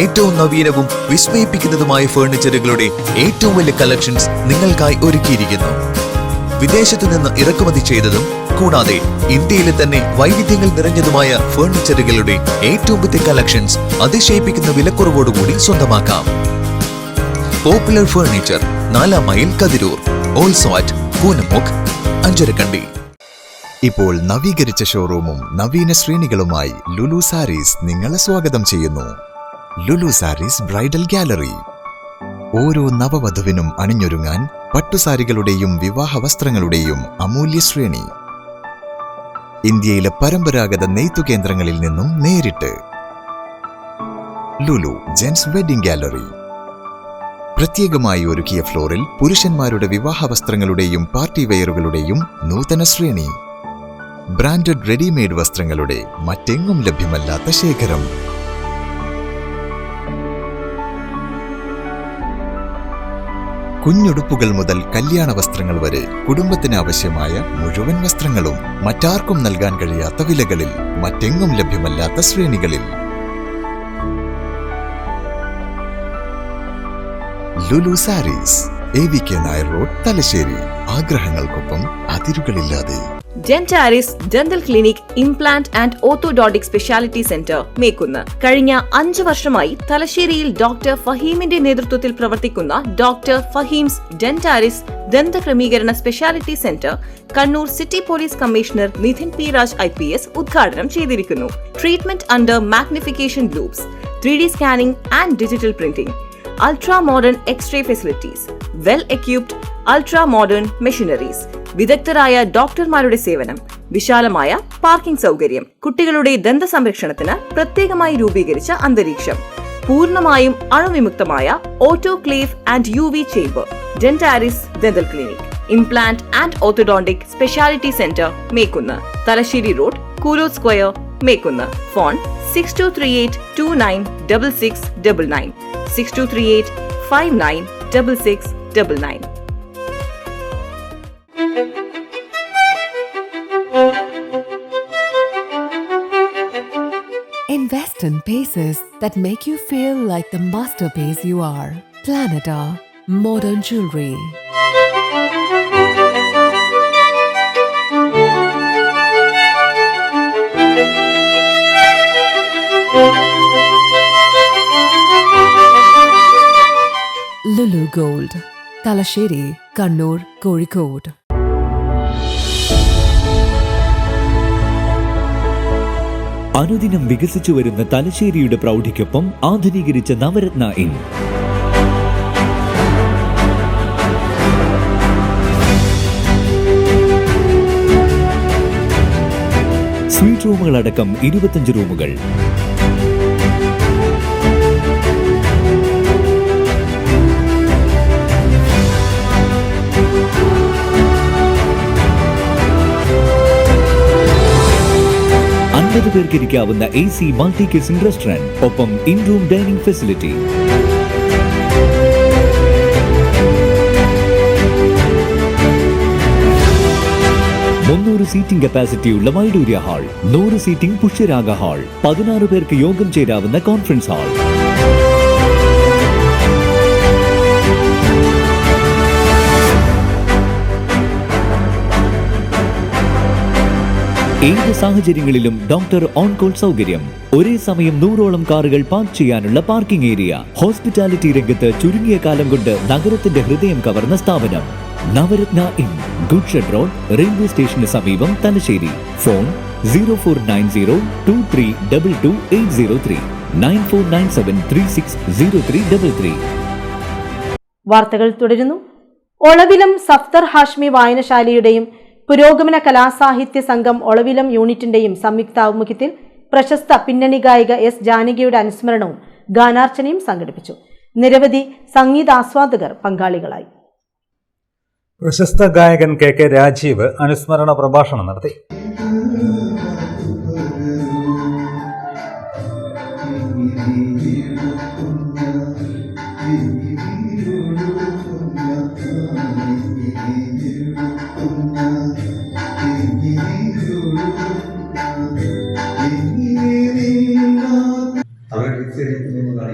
ഏറ്റവും നവീനവും വിസ്മയിപ്പിക്കുന്നതുമായ ഫർണിച്ചറുകളുടെ ഏറ്റവും വലിയ കളക്ഷൻസ് നിങ്ങൾക്കായി ഒരുക്കിയിരിക്കുന്നു. വിദേശത്തു നിന്ന് ഇറക്കുമതി ചെയ്തതും കൂടാതെ ഇന്ത്യയിലെ തന്നെ വൈവിധ്യങ്ങൾ നിറഞ്ഞതുമായ ഫർണിച്ചറുകളുടെ ഏറ്റവും പുതിയ കളക്ഷൻസ് അതിശയിപ്പിക്കുന്ന വിലക്കുറവോടുകൂടി സ്വന്തമാക്കാം. Popular furniture, 4 mile, Kathirur. Also at Koonamukku, Ancharakandi. ഇപ്പോൾ നവീകരിച്ച ഷോറൂമും നവീന ശ്രേണികളുമായി ലുലു സാരീസ് നിങ്ങളെ സ്വാഗതം ചെയ്യുന്നു. Lulu Sarees bridal gallery. ഓരോ നവവധുവിനും അണിഞ്ഞൊരുങ്ങാൻ പട്ടുസാരികളുടെയും വിവാഹ വസ്ത്രങ്ങളുടെയും അമൂല്യ ശ്രേണി. ഇന്ത്യയിലെ പരമ്പരാഗത നെയ്ത്തു കേന്ദ്രങ്ങളിൽ നിന്നും നേരിട്ട്. Lulu gents wedding gallery. പ്രത്യേകമായി ഒരുക്കിയ ഫ്ലോറിൽ പുരുഷന്മാരുടെ വിവാഹ വസ്ത്രങ്ങളുടെയും പാർട്ടി വെയറുകളുടെയും നൂതന ശ്രേണി. ബ്രാൻഡഡ് റെഡിമെയ്ഡ് വസ്ത്രങ്ങളുടെ മറ്റെങ്ങും ലഭ്യമല്ലാത്ത ശേഖരം. കുഞ്ഞുടുപ്പുകൾ മുതൽ കല്യാണ വസ്ത്രങ്ങൾ വരെ കുടുംബത്തിന് ആവശ്യമായ മുഴുവൻ വസ്ത്രങ്ങളും മറ്റാർക്കും നൽകാൻ കഴിയാത്ത വിലകളിൽ, മറ്റെങ്ങും ലഭ്യമല്ലാത്ത ശ്രേണികളിൽ. Lulu sarees, AVK Nair road, Thalassery. ആഗ്രഹങ്ങൾക്കൊപ്പം അതിരുകളില്ലാതെ. Dentaris dental clinic, implant and orthodontic speciality centre, Mekkunnu. കഴിഞ്ഞ 5 വർഷമായി തലശ്ശേരിയിൽ ഡോക്ടർ ഫഹീമിന്റെ നേതൃത്വത്തിൽ പ്രവർത്തിക്കുന്ന ഡോക്ടർ ഫഹീംസ് ഡെന്റാരിസ് ദന്തക്രമീകരണ speciality centre Kannur city police commissioner Nidhin P. Raj IPS ഉദ്ഘാടനം ചെയ്തിരിക്കുന്നു. Treatment under magnification loupes, 3D scanning and digital printing, ultra modern X-ray facilities, well equipped ultra modern machineries, വിദഗ്ധരായ ഡോക്ടർമാരുടെ സേവനം, വിശാലമായ പാർക്കിംഗ് സൗകര്യം, കുട്ടികളുടെ ദന്ത സംരക്ഷണത്തിന് പ്രത്യേകമായി രൂപീകരിച്ച അന്തരീക്ഷം, പൂർണ്ണമായും അണുവിമുക്തമായ autoclave and UV chamber. Dentaris dental clinic, implant and orthodontic speciality centre, Mekkunnu, Thalassery road, Kooloth square, Mekkunnu. Phone 6238296699 6238596699. Invest in pieces that make you feel like the masterpiece you are. Planeta Modern Jewelry. Lulu Gold, Talasheri, Kannur, Kozhikode. അനുദിനം വികസിച്ചു വരുന്ന തലശ്ശേരിയുടെ പ്രൗഢിക്കൊപ്പം ആധുനീകരിച്ച Navaratna inn. Suite റൂമുകളടക്കം 25 റൂമുകൾ. പേർക്കിരിക്കാവുന്ന AC multi kitchen restaurant, ഒപ്പം in room dining facility. Seating കപ്പാസിറ്റിയുള്ള Vaidurya hall, 100 seating Pushyaraga hall, 16 പേർക്ക് യോഗം ചേരാവുന്ന കോൺഫറൻസ് ഹാൾ. ഏത് സാഹചര്യങ്ങളിലും ഡോക്ടർ ഓൺ കോൾ സൗകര്യം, ഒരേ സമയം 100ഓളം കാറുകൾ പാർക്ക് ചെയ്യാനുള്ള പാർക്കിംഗ് ഏരിയ. ഹോസ്പിറ്റാലിറ്റി രംഗത്ത് ചുരുങ്ങിയ കാലം കൊണ്ട് നഗരത്തിന്റെ ഹൃദയം കവർന്ന സ്ഥാപനം Navaratna inn, good shed road, railway സ്റ്റേഷന് സമീപം, തലശ്ശേരി. ഫോൺ 049023228803 9497360333. വാർത്തകൾ തുടരുന്നു. ഒളവിലം സഫ്തർ ഹാഷ്മി വായനശാലയുടെയും പുരോഗമന കലാസാഹിത്യ സംഘം ഒളവിലം യൂണിറ്റിന്റെയും സംയുക്താഭിമുഖ്യത്തിൽ പ്രശസ്ത പിന്നണി ഗായിക എസ് ജാനകിയുടെ അനുസ്മരണവും ഗാനാർച്ചനയും സംഘടിപ്പിച്ചു. നിരവധി സംഗീതാസ്വാദകർ പങ്കാളികളായി. പ്രശസ്ത ഗായകൻ KK രാജീവ് അനുസ്മരണ പ്രഭാഷണം നടത്തി.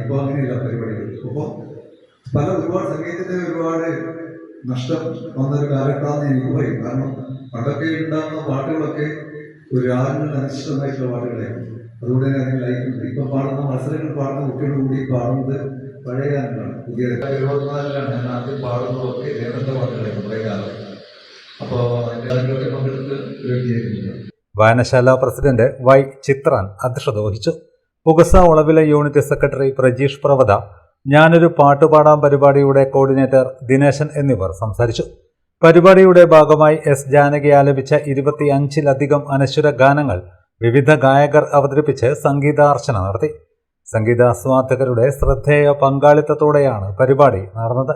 ഇപ്പോൾ അങ്ങനെയുള്ള പരിപാടികൾ. അപ്പോൾ ഒരുപാട് സംഗീതത്തിന് ഒരുപാട് നഷ്ടം വന്നൊരു കാലഘട്ടമാണെന്ന് എനിക്ക് പറയും. കാരണം പണ്ടൊക്കെ ഉണ്ടാകുന്ന പാട്ടുകളൊക്കെ ഒരു രാഗങ്ങൾ അനിശ്ചിതമായിട്ടുള്ള പാട്ടുകളായിരുന്നു. അതുകൊണ്ട് തന്നെ അതിന് ലൈഫുണ്ട്. ഇപ്പം പാടുന്ന മത്സരങ്ങൾ പാടുന്ന കുട്ടികളുടെ കൂടി പാടുന്നത് പഴയ ഗാനങ്ങളാണ്. പുതിയ 74-ലാണ് ഞാൻ ആദ്യം പാടുന്നതൊക്കെ ദേവന്റെ പാട്ടുകളായിരുന്നു പഴയ കാലം. അപ്പോൾ അതിലൊക്കെ പങ്കെടുത്ത് വേണ്ടിയായിരുന്നു. വായനശാല പ്രസിഡന്റ് Y ചിത്രാൻ അധ്യക്ഷത വഹിച്ചു. പുകസ ഒളവില യൂണിറ്റ് സെക്രട്ടറി പ്രജീഷ് പ്രവത, ഞാനൊരു പാട്ടുപാടാം പരിപാടിയുടെ കോർഡിനേറ്റർ ദിനേശൻ എന്നിവർ സംസാരിച്ചു. പരിപാടിയുടെ ഭാഗമായി എസ് ജാനകി ആലപിച്ച 25-ലധികം അനശ്വര ഗാനങ്ങൾ വിവിധ ഗായകർ അവതരിപ്പിച്ച് സംഗീതാർച്ചന നടത്തി. സംഗീതാസ്വാദകരുടെ ശ്രദ്ധേയ പങ്കാളിത്തത്തോടെയാണ് പരിപാടി നടന്നത്.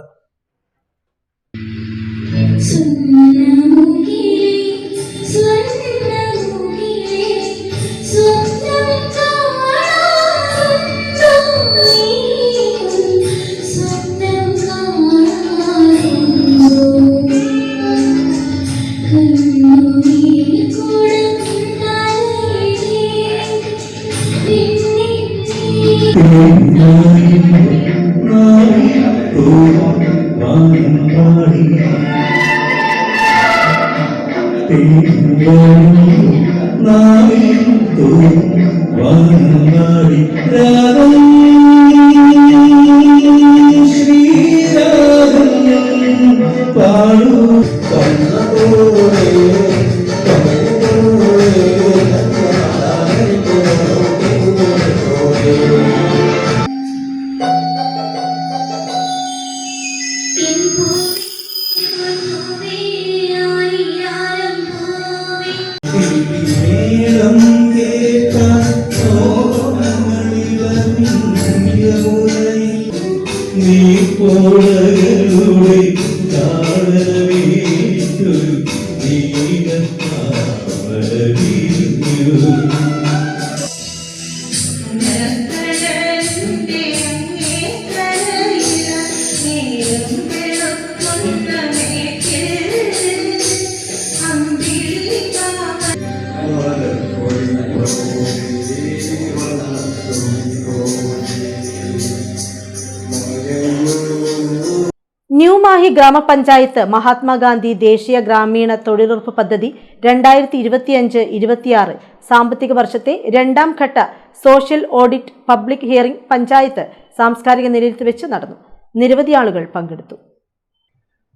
മാഹി ഗ്രാമപഞ്ചായത്ത് മഹാത്മാഗാന്ധി ദേശീയ ഗ്രാമീണ തൊഴിലുറപ്പ് പദ്ധതി 2025-26 സാമ്പത്തിക വർഷത്തെ രണ്ടാം ഘട്ട social audit public hearing panchayat സാംസ്കാരിക നിലയത്തിൽ വെച്ച് നടന്നു. നിരവധി ആളുകൾ പങ്കെടുത്തു.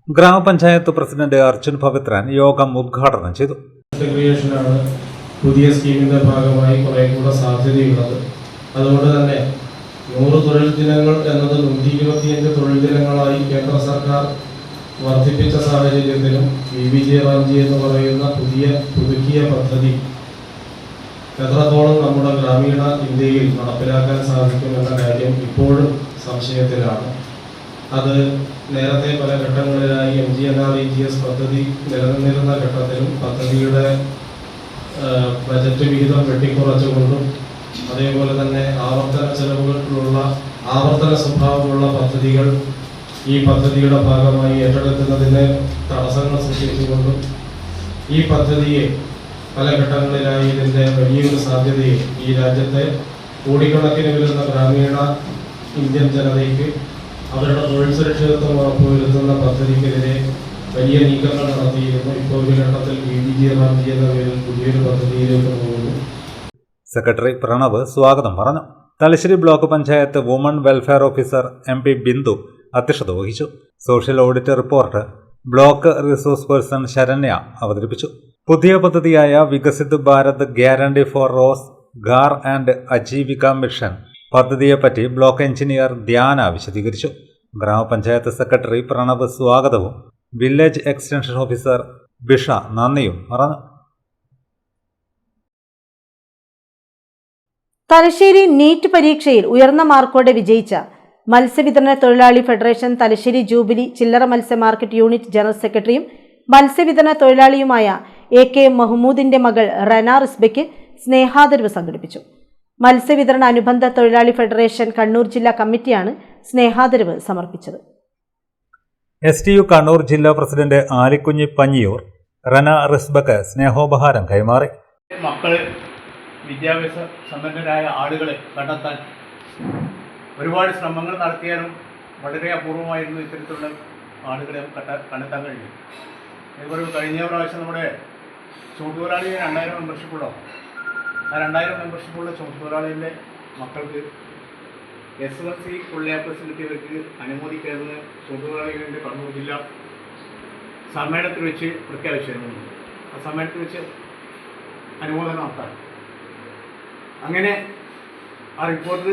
ഗ്രാമപഞ്ചായത്ത് പ്രസിഡന്റ് അർജുൻ പവിത്രൻ യോഗം ഉദ്ഘാടനം ചെയ്തു. ഇന്റഗ്രേഷനാണ് പുതിയ സ്കീമിന്റെ ഭാഗമായി കുറെ കൂടെ സാധ്യതയുള്ളത്. അതുകൊണ്ട് തന്നെ 100 തൊഴിൽ ദിനങ്ങൾ എന്നത് 125 തൊഴിൽ ദിനങ്ങളായി കേന്ദ്ര സർക്കാർ വർദ്ധിപ്പിച്ച സാഹചര്യത്തിലും BBJ-റാംജി എന്ന് പറയുന്ന പുതുക്കിയ പദ്ധതി എത്രത്തോളം നമ്മുടെ ഗ്രാമീണ ഇന്ത്യയിൽ നടപ്പിലാക്കാൻ സാധിക്കുമെന്ന കാര്യം ഇപ്പോഴും സംശയത്തിലാണ്. അത് നേരത്തെ പല ഘട്ടങ്ങളിലായി MGNREGS പദ്ധതി നിലനിന്നിരുന്ന ഘട്ടത്തിലും പദ്ധതിയുടെ ബജറ്റ് വിഹിതം വെട്ടിക്കുറച്ചുകൊണ്ടും അതേപോലെ തന്നെ ആവർത്തന സ്വഭാവമുള്ള പദ്ധതികൾ ഈ പദ്ധതിയുടെ ഭാഗമായി ഏറ്റെടുക്കുന്നതിന് തടസ്സങ്ങൾ സൃഷ്ടിച്ചുകൊണ്ടും ഈ പദ്ധതിയെ പല ഘട്ടങ്ങളിലായി ഇതിൻ്റെ വലിയൊരു സാധ്യതയെ ഈ രാജ്യത്തെ കോടിക്കണക്കിന് വരുന്ന ഗ്രാമീണ ഇന്ത്യൻ ജനതയ്ക്ക് അവരുടെ തൊഴിൽ സുരക്ഷിതത്വം ഉറപ്പുവരുത്തുന്ന പദ്ധതിക്കെതിരെ വലിയ നീക്കങ്ങൾ നടത്തിയിരുന്നു. ഇപ്പോൾ ഒരു ഘട്ടത്തിൽ BBJ-റാംജി എന്ന പേരിൽ പുതിയൊരു പദ്ധതിയിലേക്ക് പോകുന്നു. സെക്രട്ടറി പ്രണവ് സ്വാഗതം പറഞ്ഞു. Thalassery block panchayat woman welfare officer MP Bindu അധ്യക്ഷത വഹിച്ചു. Social audit report block resource person Saranya അവതരിപ്പിച്ചു. പുതിയ പദ്ധതിയായ Viksit Bharat guarantee for Rozgar and Ajeevika mission പദ്ധതിയെപ്പറ്റി ബ്ലോക്ക് എഞ്ചിനീയർ ധ്യാന വിശദീകരിച്ചു. ഗ്രാമപഞ്ചായത്ത് സെക്രട്ടറി പ്രണവ് സ്വാഗതവും വില്ലേജ് എക്സ്റ്റൻഷൻ ഓഫീസർ ബിഷ നന്ദിയും പറഞ്ഞു. തലശ്ശേരി നീറ്റ് പരീക്ഷയിൽ ഉയർന്ന മാർക്കോടെ വിജയിച്ച മത്സ്യവിതരണ തൊഴിലാളി ഫെഡറേഷൻ തലശ്ശേരി ജൂബിലി ചില്ലറ മത്സ്യ മാർക്കറ്റ് യൂണിറ്റ് ജനറൽ സെക്രട്ടറിയും മത്സ്യവിതരണ തൊഴിലാളിയുമായ AK മഹ്മൂദിന്റെ മകൾ റന റിസ്ബയ്ക്ക് സ്നേഹാദരവ് സംഘടിപ്പിച്ചു. മത്സ്യവിതരണ അനുബന്ധ തൊഴിലാളി ഫെഡറേഷൻ കണ്ണൂർ ജില്ലാ കമ്മിറ്റിയാണ് സ്നേഹാദരവ് സമർപ്പിച്ചത്. STU കണ്ണൂർ ജില്ലാ പ്രസിഡന്റ് ആലിക്കുഞ്ഞി പഞ്ഞിയൂർ റന റിസ്ബക്ക് സ്നേഹോപഹാരം കൈമാറി. മക്കള് വിദ്യാഭ്യാസ സമ്പന്നരായ ആളുകളെ കണ്ടെത്താൻ ഒരുപാട് ശ്രമങ്ങൾ നടത്തിയാലും വളരെ അപൂർവമായിരുന്നു ഇത്തരത്തിലുള്ള ആളുകളെ കണ്ടെത്താൻ കഴിഞ്ഞു. ഇതുപോലെ കഴിഞ്ഞ പ്രാവശ്യം നമ്മുടെ ചൂണ്ടുതൊഴിലാളി 2000 മെമ്പർഷിപ്പുള്ള ആ 2000 മെമ്പർഷിപ്പുള്ള ചൂണ്ടുതൊഴിലാളികളുടെ മക്കൾക്ക് SLC ഫുൾ A+ കിട്ടിയവർക്ക് അനുമോദിക്കരുതെന്ന് ചൂണ്ടുതൊഴിലാളികളുടെ കണ്ണൂർ ജില്ല സമ്മേളനത്തിൽ വെച്ച് പ്രഖ്യാപിച്ചിരുന്നു. ആ സമ്മേളനത്തിൽ വെച്ച് അനുമോദനം നടത്താൻ അങ്ങനെ ആ റിപ്പോർട്ട്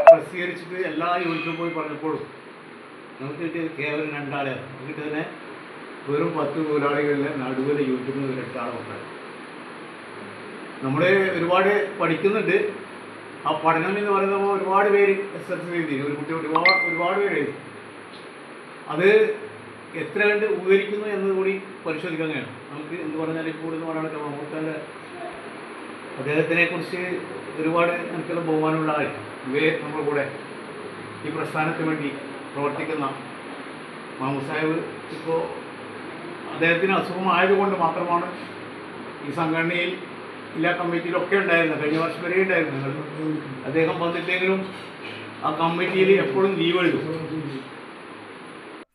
പ്രസിദ്ധീകരിച്ചിട്ട് എല്ലാ യൂണിറ്റിലും പോയി പറഞ്ഞപ്പോഴും നമുക്ക് കിട്ടിയത് കേവലം 2 ആളെ. നമുക്ക് തന്നെ വെറും 10 തൊഴിലാളികളിലെ നടുവിലെ യൂണിറ്റിൽ നിന്ന് 8 ആളെ ഉണ്ടായി. നമ്മൾ ഒരുപാട് പഠിക്കുന്നുണ്ട്. ആ പഠനം എന്ന് പറയുമ്പോൾ ഒരുപാട് പേര് SLC എഴുതി, ഒരു കുട്ടി ഒരുപാട് പേര് എഴുതി. അത് എത്ര കണ്ട് ഉപകരിക്കുന്നു എന്നതുകൂടി പരിശോധിക്കാൻ കഴിയണം. നമുക്ക് എന്ത് പറഞ്ഞാൽ ഇപ്പോൾ എന്ന് പറയാനൊക്കെ മമ്മൂക്കാൻ്റെ അദ്ദേഹത്തിനെ കുറിച്ച് ഒരുപാട് എനിക്കുള്ള ബഹുമാനമുള്ള ആൾ. ഇവരെ നമ്മുടെ കൂടെ ഈ പ്രസ്ഥാനത്തിന് വേണ്ടി പ്രവർത്തിക്കുന്ന മാമു സാഹിബ് ഇപ്പോൾ അദ്ദേഹത്തിന് അസുഖമായതുകൊണ്ട് മാത്രമാണ് ഈ സംഘടനയിൽ ജില്ലാ കമ്മിറ്റിയിലൊക്കെ ഉണ്ടായിരുന്നത്. കഴിഞ്ഞ വർഷം വരെ ഉണ്ടായിരുന്നു. അദ്ദേഹം വന്നിട്ടെങ്കിലും ആ കമ്മിറ്റിയിൽ എപ്പോഴും ലീവ് എഴുതും.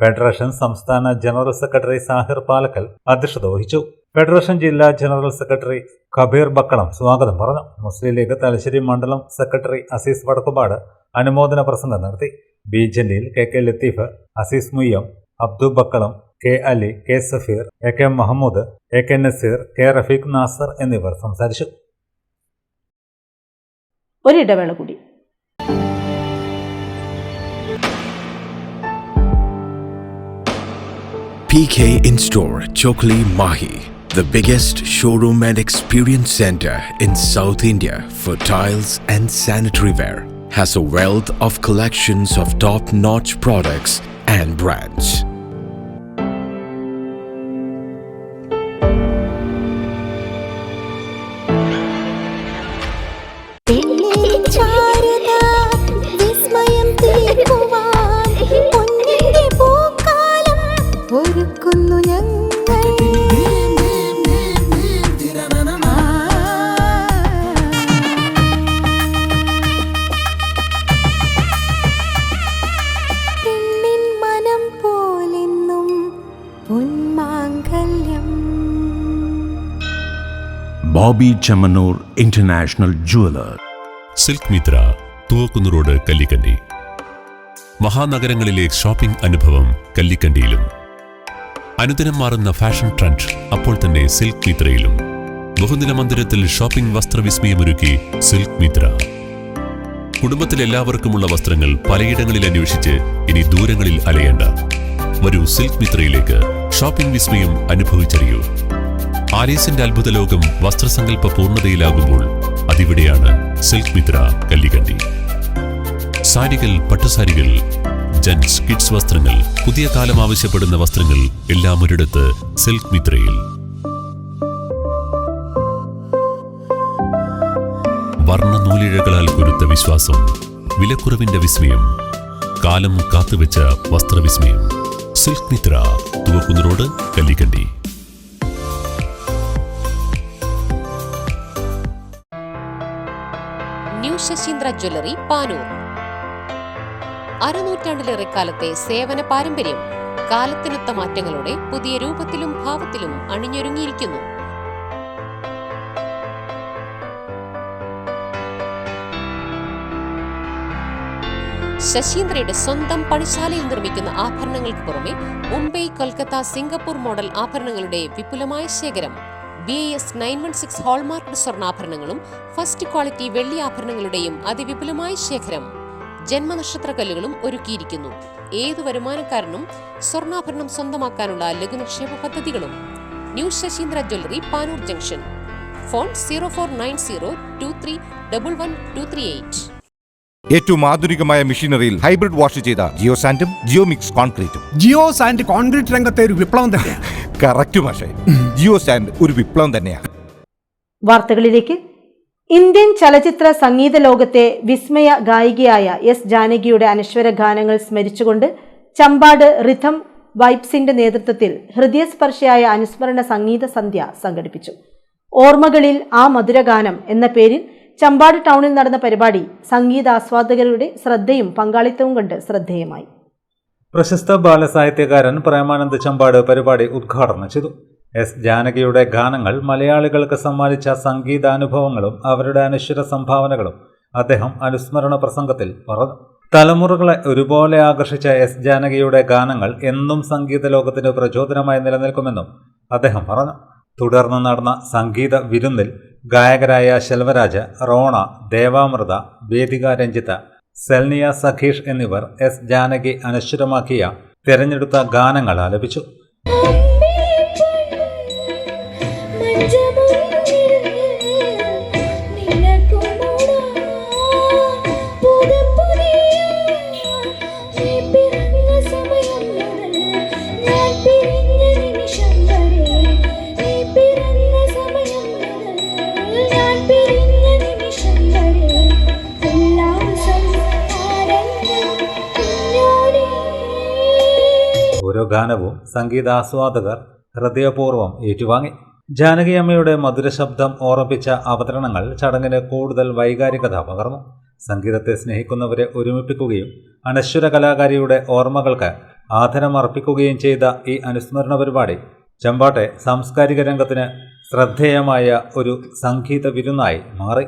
ഫെഡറേഷൻ സംസ്ഥാന ജനറൽ സെക്രട്ടറി സാഹിർ പാലക്കൽ അധ്യക്ഷത വഹിച്ചു. ഫെഡറേഷൻ ജില്ലാ ജനറൽ സെക്രട്ടറി കബീർ ബക്കളം സ്വാഗതം പറഞ്ഞു. മുസ്ലിം ലീഗ് തലശ്ശേരി മണ്ഡലം സെക്രട്ടറി അസീസ് വടക്കുപാട് അനുമോദന പ്രസംഗം നടത്തി. B Jaleel, KK Latheef, Azeez Muyyam, Abdu Bakkalam, K Ali, K Safeer, AK Mahmood, AK Naseer, K Rafeeq Nasar എന്നിവർ സംസാരിച്ചു. ഒരിടവേള കൂടി. PK In-Store Chokli Mahi, the biggest showroom and experience center in South India for tiles and sanitary ware, has a wealth of collections of top-notch products and brands. പെണ്ണിൻ മനം പോലെ Boby Chemmanur international jeweller. Silk Mitra, Thuvakkunnu road, Kallikandi. മഹാനഗരങ്ങളിലെ shopping അനുഭവം കല്ലിക്കണ്ടിയിലും. അനുദിനം മാറുന്ന fashion trend അപ്പോൾ തന്നെ സിൽക്ക് മിത്രയിലും. ബഹുനില മന്ദിരത്തിൽ ഷോപ്പിംഗ് വസ്ത്രവിസ്മയമൊരുക്കി സിൽക്ക് മിത്ര. കുടുംബത്തിലെല്ലാവർക്കുമുള്ള വസ്ത്രങ്ങൾ പലയിടങ്ങളിൽ അന്വേഷിച്ച് ഇനി ദൂരങ്ങളിൽ അലയേണ്ട. വരൂ സിൽക്ക് മിത്രയിലേക്ക്. ഷോപ്പിംഗ് വിസ്മയം അനുഭവിച്ചറിയൂ. ആലീസിന്റെ അത്ഭുത ലോകം വസ്ത്രസങ്കല്പ പൂർണ്ണതയിലാകുമ്പോൾ അതിവിടെയാണ് സിൽക്ക് മിത്ര, കല്ലിക്കണ്ടി. സാരികൾ, പട്ടുസാരികൾ, ജെന്റ്സ്, കിഡ്സ് വസ്ത്രങ്ങൾ, പുതിയ കാലം ആവശ്യപ്പെടുന്ന വസ്ത്രങ്ങൾ എല്ലാം ഒരിടത്ത് സിൽക്ക് മിത്രയിൽ. വർണ്ണ നൂലിഴകളാൽ കൊരുത്ത വിശ്വാസം, വിലക്കുറവിന്റെ വിസ്മയം, കാലം കാത്തുവെച്ച വസ്ത്രവിസ്മയം. Silk Mitra, Thuvakkunnu road, Kallikandi. New Sasheendra jewellery, Panoor. അരനൂറ്റാണ്ടിലേറെ കാലത്തെ സേവന പാരമ്പര്യം കാലത്തിനൊത്ത മാറ്റങ്ങളോടെ പുതിയ രൂപത്തിലും ഭാവത്തിലും അണിഞ്ഞൊരുങ്ങിയിരിക്കുന്നു. ശശീന്ദ്രയുടെ സ്വന്തം പണിശാലയിൽ നിർമ്മിക്കുന്ന ആഭരണങ്ങൾക്ക് പുറമെ മുംബൈ, കൊൽക്കത്ത, സിംഗപ്പൂർ മോഡൽ ആഭരണങ്ങളുടെ വിപുലമായ ശേഖരം. BIS 916 ഹോൾമാർക്ക്ഡ് സ്വർണ്ണാഭരണങ്ങളും ഫസ്റ്റ് ക്വാളിറ്റി വെള്ളി ആഭരണങ്ങളുടെയും അതിവിപുലമായ ശേഖരം. ജന്മനക്ഷത്രക്കല്ലുകളും ഒരുക്കിയിരിക്കുന്നു. ഏതു വരുമാനക്കാരനും സ്വർണ്ണാഭരണം സ്വന്തമാക്കാനുള്ള ലഘുനിക്ഷേപ പദ്ധതികളും. New Sasheendra jewellery, Panoor junction. Phone 049023112238. ഏറ്റവും ആധുനികമായ മെഷീനറിയിൽ ഹൈബ്രിഡ് വാഷ് ചെയ്ത ജിയോ സാൻഡും ജിയോ മിക്സ് കോൺക്രീറ്റും. ജിയോ സാൻഡ് കോൺക്രീറ്റ് രംഗത്തെ ഒരു വിപ്ലവം തന്നെയാണ്. കറക്റ്റ് മാഷേ, ജിയോ സാൻഡ് ഒരു വിപ്ലവം തന്നെയാണ്. വാർത്തകളിലേക്ക്. ഇന്ത്യൻ ചലച്ചിത്ര സംഗീത ലോകത്തെ വിസ്മയ ഗായികയായ S. ജാനകിയുടെ അനശ്വര ഗാനങ്ങൾ സ്മരിച്ചുകൊണ്ട് ചമ്പാട് റിഥം വൈബ്സിന്റെ നേതൃത്വത്തിൽ ഹൃദയസ്പർശിയായ അനുസ്മരണ സംഗീത സന്ധ്യ സംഘടിപ്പിച്ചു. ഓർമ്മകളിൽ ആ മധുരഗാനം എന്ന പേരിൽ ചമ്പാട് ടൗണിൽ നടന്ന പരിപാടി സംഗീതാസ്വാദകരുടെ ശ്രദ്ധയും പങ്കാളിത്തവും കൊണ്ട് ശ്രദ്ധേയമായി. പ്രശസ്ത ബാലസാഹിത്യകാരൻ പ്രേമാനന്ദ് ചമ്പാട് പരിപാടി ഉദ്ഘാടനം ചെയ്തു. S. ജാനകിയുടെ ഗാനങ്ങൾ മലയാളികൾക്ക് സമ്മാനിച്ച സംഗീതാനുഭവങ്ങളും അവരുടെ അനശ്വര സംഭാവനകളും അദ്ദേഹം അനുസ്മരണ പ്രസംഗത്തിൽ പറഞ്ഞു. തലമുറകളെ ഒരുപോലെ ആകർഷിച്ച S. ജാനകിയുടെ ഗാനങ്ങൾ എന്നും സംഗീത ലോകത്തിന് പ്രചോദനമായി നിലനിൽക്കുമെന്നും അദ്ദേഹം പറഞ്ഞു. തുടർന്ന് നടന്ന സംഗീത വിരുന്നിൽ ഗായകരായ ശെൽവരാജ്, റോണ, ദേവാമൃത, വേദിക രഞ്ജിത്ത, സെൽനിയ സഖീഷ് എന്നിവർ S. ജാനകി അനശ്വരമാക്കിയ തിരഞ്ഞെടുത്ത ഗാനങ്ങൾ ആലപിച്ചു. ഓരോ ഗാനവും സംഗീതാസ്വാദകർ ഹൃദയപൂർവ്വം ഏറ്റുവാങ്ങി. ജാനകി അമ്മയുടെ മധുരശബ്ദം ഓർമ്മിപ്പിച്ച അവതരണങ്ങൾ ചടങ്ങിന് കൂടുതൽ വൈകാരികത പകർന്നു. സംഗീതത്തെ സ്നേഹിക്കുന്നവരെ ഒരുമിപ്പിക്കുകയും അനശ്വര കലാകാരിയുടെ ഓർമ്മകൾക്ക് ആദരമർപ്പിക്കുകയും ചെയ്ത ഈ അനുസ്മരണ പരിപാടി ചമ്പാട്ടെ സാംസ്കാരിക രംഗത്തിന് ശ്രദ്ധേയമായ ഒരു സംഗീത വിരുന്നായി മാറി.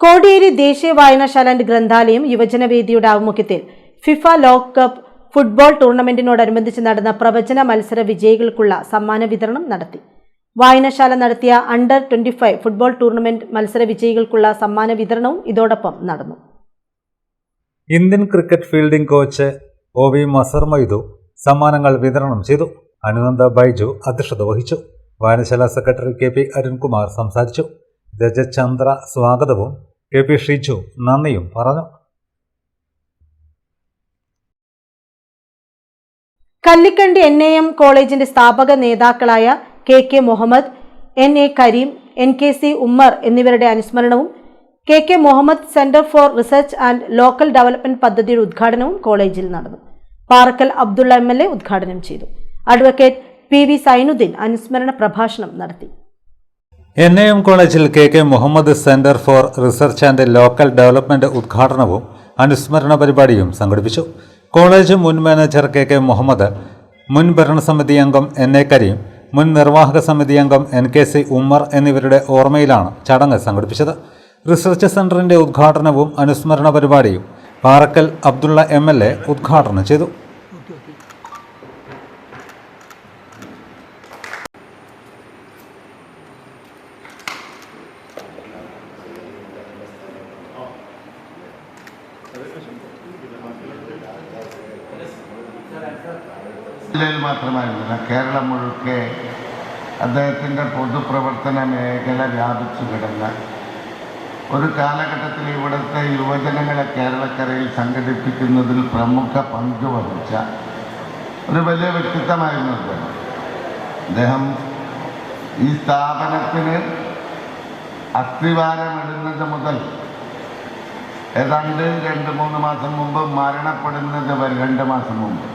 കോടിയേരി ദേശീയ വായനശാല ആൻഡ് ഗ്രന്ഥാലയം യുവജനവേദിയുടെ ആഭിമുഖ്യത്തിൽ ഫിഫ ലോകകപ്പ് ഫുട്ബോൾ ടൂർണമെന്റിനോടനുബന്ധിച്ച് നടന്ന പ്രവചന മത്സര വിജയികൾക്കുള്ള സമ്മാന വിതരണം നടത്തി. വായനശാല നടത്തിയ അണ്ടർ 25 ഫുട്ബോൾ ടൂർണമെന്റ് മത്സര വിജയികൾക്കുള്ള സമ്മാന വിതരണവും ഇതോടൊപ്പം നടന്നു. Indian cricket fielding coach OV Mazhar Moidu സമ്മാനങ്ങൾ വിതരണം ചെയ്തു. അനുനന്ദ ബൈജു അധ്യക്ഷത വഹിച്ചു. വായനശാല സെക്രട്ടറി കെ പി അരുൺകുമാർ സംസാരിച്ചു. രജചന്ദ്ര സ്വാഗതവും കെ പി ഷിജു നന്ദിയും പറഞ്ഞു. കല്ലിക്കണ്ടി NAM കോളേജിന്റെ സ്ഥാപക നേതാക്കളായ KK Muhammad, NA Kareem, NKC Ummer എന്നിവരുടെ അനുസ്മരണവും KK Muhammad centre for research and local development പദ്ധതിയുടെ ഉദ്ഘാടനവും കോളേജിൽ നടന്നു. പാറക്കൽ അബ്ദുള്ള MLA ഉദ്ഘാടനം ചെയ്തു. അഡ്വക്കേറ്റ് PV സൈനുദ്ദീൻ അനുസ്മരണ പ്രഭാഷണം നടത്തി. NAM കോളേജിൽ KK Muhammad centre for research and local development ഉദ്ഘാടനവും അനുസ്മരണ പരിപാടിയും സംഘടിപ്പിച്ചു. കോളേജ് മുൻ മാനേജർ KK മുഹമ്മദ്, മുൻ ഭരണസമിതി അംഗം NA കരീം, മുൻ നിർവാഹക സമിതി അംഗം NKC ഉമ്മർ എന്നിവരുടെ ഓർമ്മയിലാണ് ചടങ്ങ് സംഘടിപ്പിച്ചത്. റിസർച്ച് സെന്ററിന്റെ ഉദ്ഘാടനവും അനുസ്മരണ പരിപാടിയും പാറക്കൽ അബ്ദുള്ള MLA ഉദ്ഘാടനം ചെയ്തു. ജില്ലയിൽ മാത്രമായിരുന്നില്ല, കേരളം മുഴുക്കെ അദ്ദേഹത്തിൻ്റെ പൊതുപ്രവർത്തന മേഖല വ്യാപിച്ചു കിടന്ന ഒരു കാലഘട്ടത്തിൽ ഇവിടുത്തെ യുവജനങ്ങളെ കേരളക്കരയിൽ സംഘടിപ്പിക്കുന്നതിൽ പ്രമുഖ പങ്ക് വഹിച്ച ഒരു വലിയ വ്യക്തിത്വമായിരുന്നു അദ്ദേഹം. അദ്ദേഹം ഈ സ്ഥാപനത്തിന് അസ്ഥിവാരമിടുന്നത് മുതൽ ഏതാണ്ട് 2-3 മാസം മുമ്പ് മരണപ്പെടുന്നത് വരെ 2 മാസം മുമ്പ്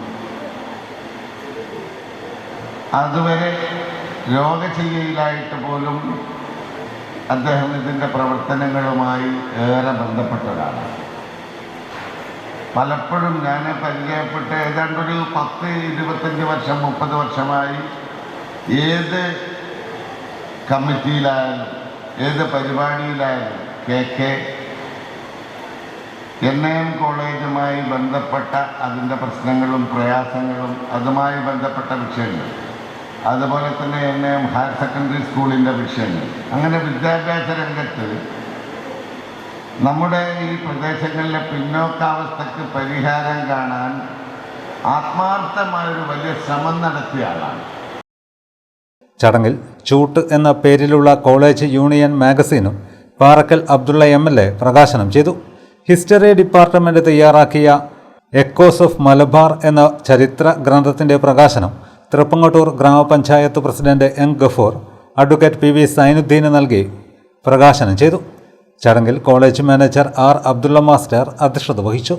അതുവരെ രോഗചികിത്സയിലായിട്ട് പോലും അദ്ദേഹം ഇതിൻ്റെ പ്രവർത്തനങ്ങളുമായി ഏറെ ബന്ധപ്പെട്ടതാണ്. പലപ്പോഴും ഞാൻ പരിചയപ്പെട്ട ഏതാണ്ടൊരു 10-25 വർഷം 30 വർഷമായി ഏത് കമ്മിറ്റിയിലായാലും ഏത് പരിപാടിയിലായാലും KK NAM കോളേജുമായി ബന്ധപ്പെട്ട അതിൻ്റെ പ്രശ്നങ്ങളും പ്രയാസങ്ങളും അതുമായി ബന്ധപ്പെട്ട വിഷയങ്ങൾ, അതുപോലെ തന്നെ NAM ഹയർ സെക്കൻഡറി സ്കൂളിൻ്റെ വിഷയങ്ങൾ, അങ്ങനെ വിദ്യാഭ്യാസ രംഗത്ത് നമ്മുടെ ഈ പ്രദേശങ്ങളിലെ പിന്നോക്കാവസ്ഥയ്ക്ക് പരിഹാരം കാണാൻ ആത്മാർത്ഥമായൊരു വലിയ ശ്രമം നടത്തിയ ആളാണ്. ചടങ്ങിൽ ചൂട്ട് എന്ന പേരിലുള്ള കോളേജ് യൂണിയൻ മാഗസീനും പാറക്കൽ അബ്ദുള്ള MLA പ്രകാശനം ചെയ്തു. ഹിസ്റ്ററി ഡിപ്പാർട്ട്മെന്റ് തയ്യാറാക്കിയ എക്കോസ് ഓഫ് മലബാർ എന്ന ചരിത്ര ഗ്രന്ഥത്തിന്റെ പ്രകാശനം തൃപ്പങ്ങോട്ടൂർ ഗ്രാമപഞ്ചായത്ത് president N Gafoor advocate PV സൈനുദ്ദീന് നൽകി പ്രകാശനം ചെയ്തു. ചടങ്ങിൽ college manager R Abdulla master അധ്യക്ഷത വഹിച്ചു.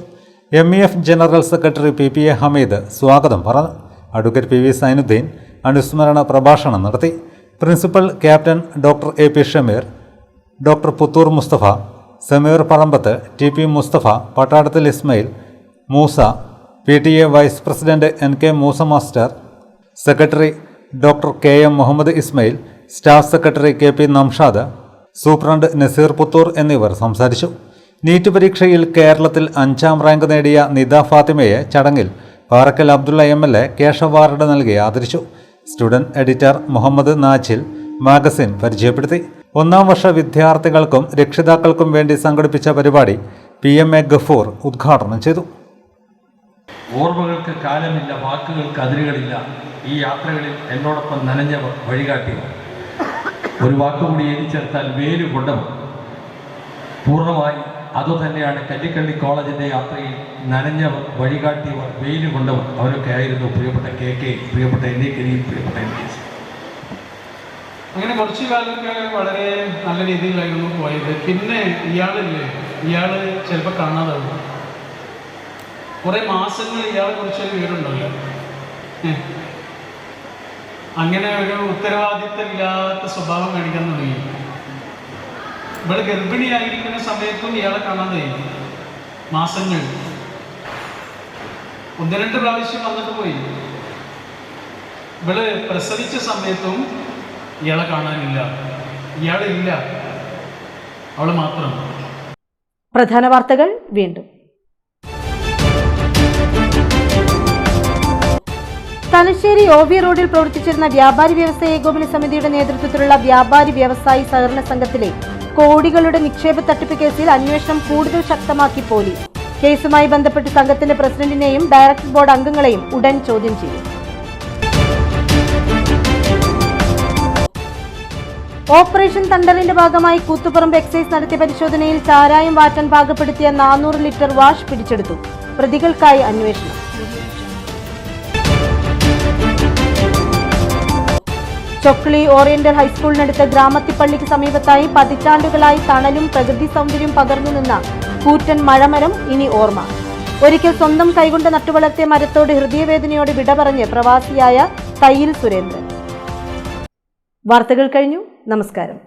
MEF general secretary PPA Hameed സ്വാഗതം പറഞ്ഞു. അഡ്വക്കേറ്റ് PV സൈനുദ്ദീൻ അനുസ്മരണ പ്രഭാഷണം നടത്തി. Principal captain doctor AP Shameer, doctor Puthur Musthafa, Sameer Parambath, TP Musthafa, Pattadathil Ismail, Moosa, PTA vice president NK Moosa master, secretary doctor KM Muhammad Ismail, staff secretary KP Namshad, superintendent Naseer Puthur എന്നിവർ സംസാരിച്ചു. നീറ്റ് പരീക്ഷയിൽ കേരളത്തിൽ 5ാം റാങ്ക് നേടിയ നിദ ഫാത്തിമയെ ചടങ്ങിൽ Parakkal Abdulla MLA cash award നൽകി ആദരിച്ചു. Student editor Muhammad Nachil magazine പരിചയപ്പെടുത്തി. 1ാം വർഷ വിദ്യാർത്ഥികൾക്കും രക്ഷിതാക്കൾക്കും വേണ്ടി സംഘടിപ്പിച്ച പരിപാടി PMA ഗഫൂർ ഉദ്ഘാടനം ചെയ്തു. ഓർമ്മകൾക്ക് കാലമില്ല, വാക്കുകൾക്ക് അതിരുകളില്ല. ഈ യാത്രകളിൽ എന്നോടൊപ്പം നനഞ്ഞവർ, വഴികാട്ടിയവർ. ഒരു വാക്കുകൂടി എഴുതിച്ചേർത്താൽ വേലുകൊണ്ടവർ. പൂർണ്ണമായി അതുതന്നെയാണ് കല്ലിക്കണ്ടി കോളേജിൻ്റെ യാത്രയിൽ നനഞ്ഞവർ, വഴികാട്ടിയവർ, വെയിലുകൊണ്ടവർ. അവരൊക്കെ ആയിരുന്നു പ്രിയപ്പെട്ട KK, പ്രിയപ്പെട്ട NA കരീം, പ്രിയപ്പെട്ട NKC. അങ്ങനെ കുറച്ചു കാലമൊക്കെ വളരെ നല്ല രീതിയിലായിരുന്നു പോയത്. പിന്നെ ഇയാൾ ചിലപ്പോൾ കാണാതാവും. കുറേ മാസങ്ങൾ ഇയാളെ കുറിച്ചൊരു വിവരമുണ്ടല്ലോ. അങ്ങനെ ഒരു ഉത്തരവാദിത്തമില്ലാത്ത സ്വഭാവം കാണിക്കാൻ തുടങ്ങി. ഇവിടെ ഗർഭിണിയായിരിക്കുന്ന സമയത്തും ഇയാളെ കാണാതായി. മാസങ്ങൾ 1-2 പ്രാവശ്യം വന്നിട്ട് പോയി. ഇവിടെ പ്രസവിച്ച സമയത്തും ഇയാളെ കാണാനില്ല. ഇയാളില്ല, അവള് മാത്രം. പ്രധാന വാർത്തകൾ വീണ്ടും. തലശ്ശേരി OV റോഡിൽ പ്രവർത്തിച്ചിരുന്ന വ്യാപാരി വ്യവസായ ഏകോപന സമിതിയുടെ നേതൃത്വത്തിലുള്ള വ്യാപാരി വ്യവസായി സഹകരണ സംഘത്തിലെ കോടികളുടെ നിക്ഷേപ തട്ടിപ്പ് കേസിൽ അന്വേഷണം കൂടുതൽ ശക്തമാക്കി പോലീസ്. കേസുമായി ബന്ധപ്പെട്ട് സംഘത്തിന്റെ പ്രസിഡന്റിനെയും ഡയറക്ടർ ബോർഡ് അംഗങ്ങളെയും ഉടൻ ചോദ്യം ചെയ്യും. ഓപ്പറേഷൻ തണ്ടറിന്റെ ഭാഗമായി കൂത്തുപറമ്പ് എക്സൈസ് നടത്തിയ പരിശോധനയിൽ ചാരായം വാറ്റാൻ പാകപ്പെടുത്തിയ 400 ലിറ്റർ വാഷ് പിടിച്ചെടുത്തു. പ്രതികൾക്കായി അന്വേഷണം. ചൊക്ലി ഓറിയന്റൽ ഹൈസ്കൂളിനടുത്ത് ഗ്രാമത്തിപ്പള്ളിക്ക് സമീപത്തായി പതിറ്റാണ്ടുകളായി തണലും പ്രകൃതി സൗന്ദര്യം പകർന്നു നിന്ന കൂറ്റൻ മഴമരം ഇനി ഓർമ്മ. ഒരിക്കൽ സ്വന്തം കൈകൊണ്ട് നട്ടുവളർത്തിയ മരത്തോട് ഹൃദയവേദനയോട് വിട പറഞ്ഞ് പ്രവാസിയായ തയ്യിൽ സുരേന്ദ്രൻ. വാർത്തകൾ കഴിഞ്ഞു. നമസ്കാരം.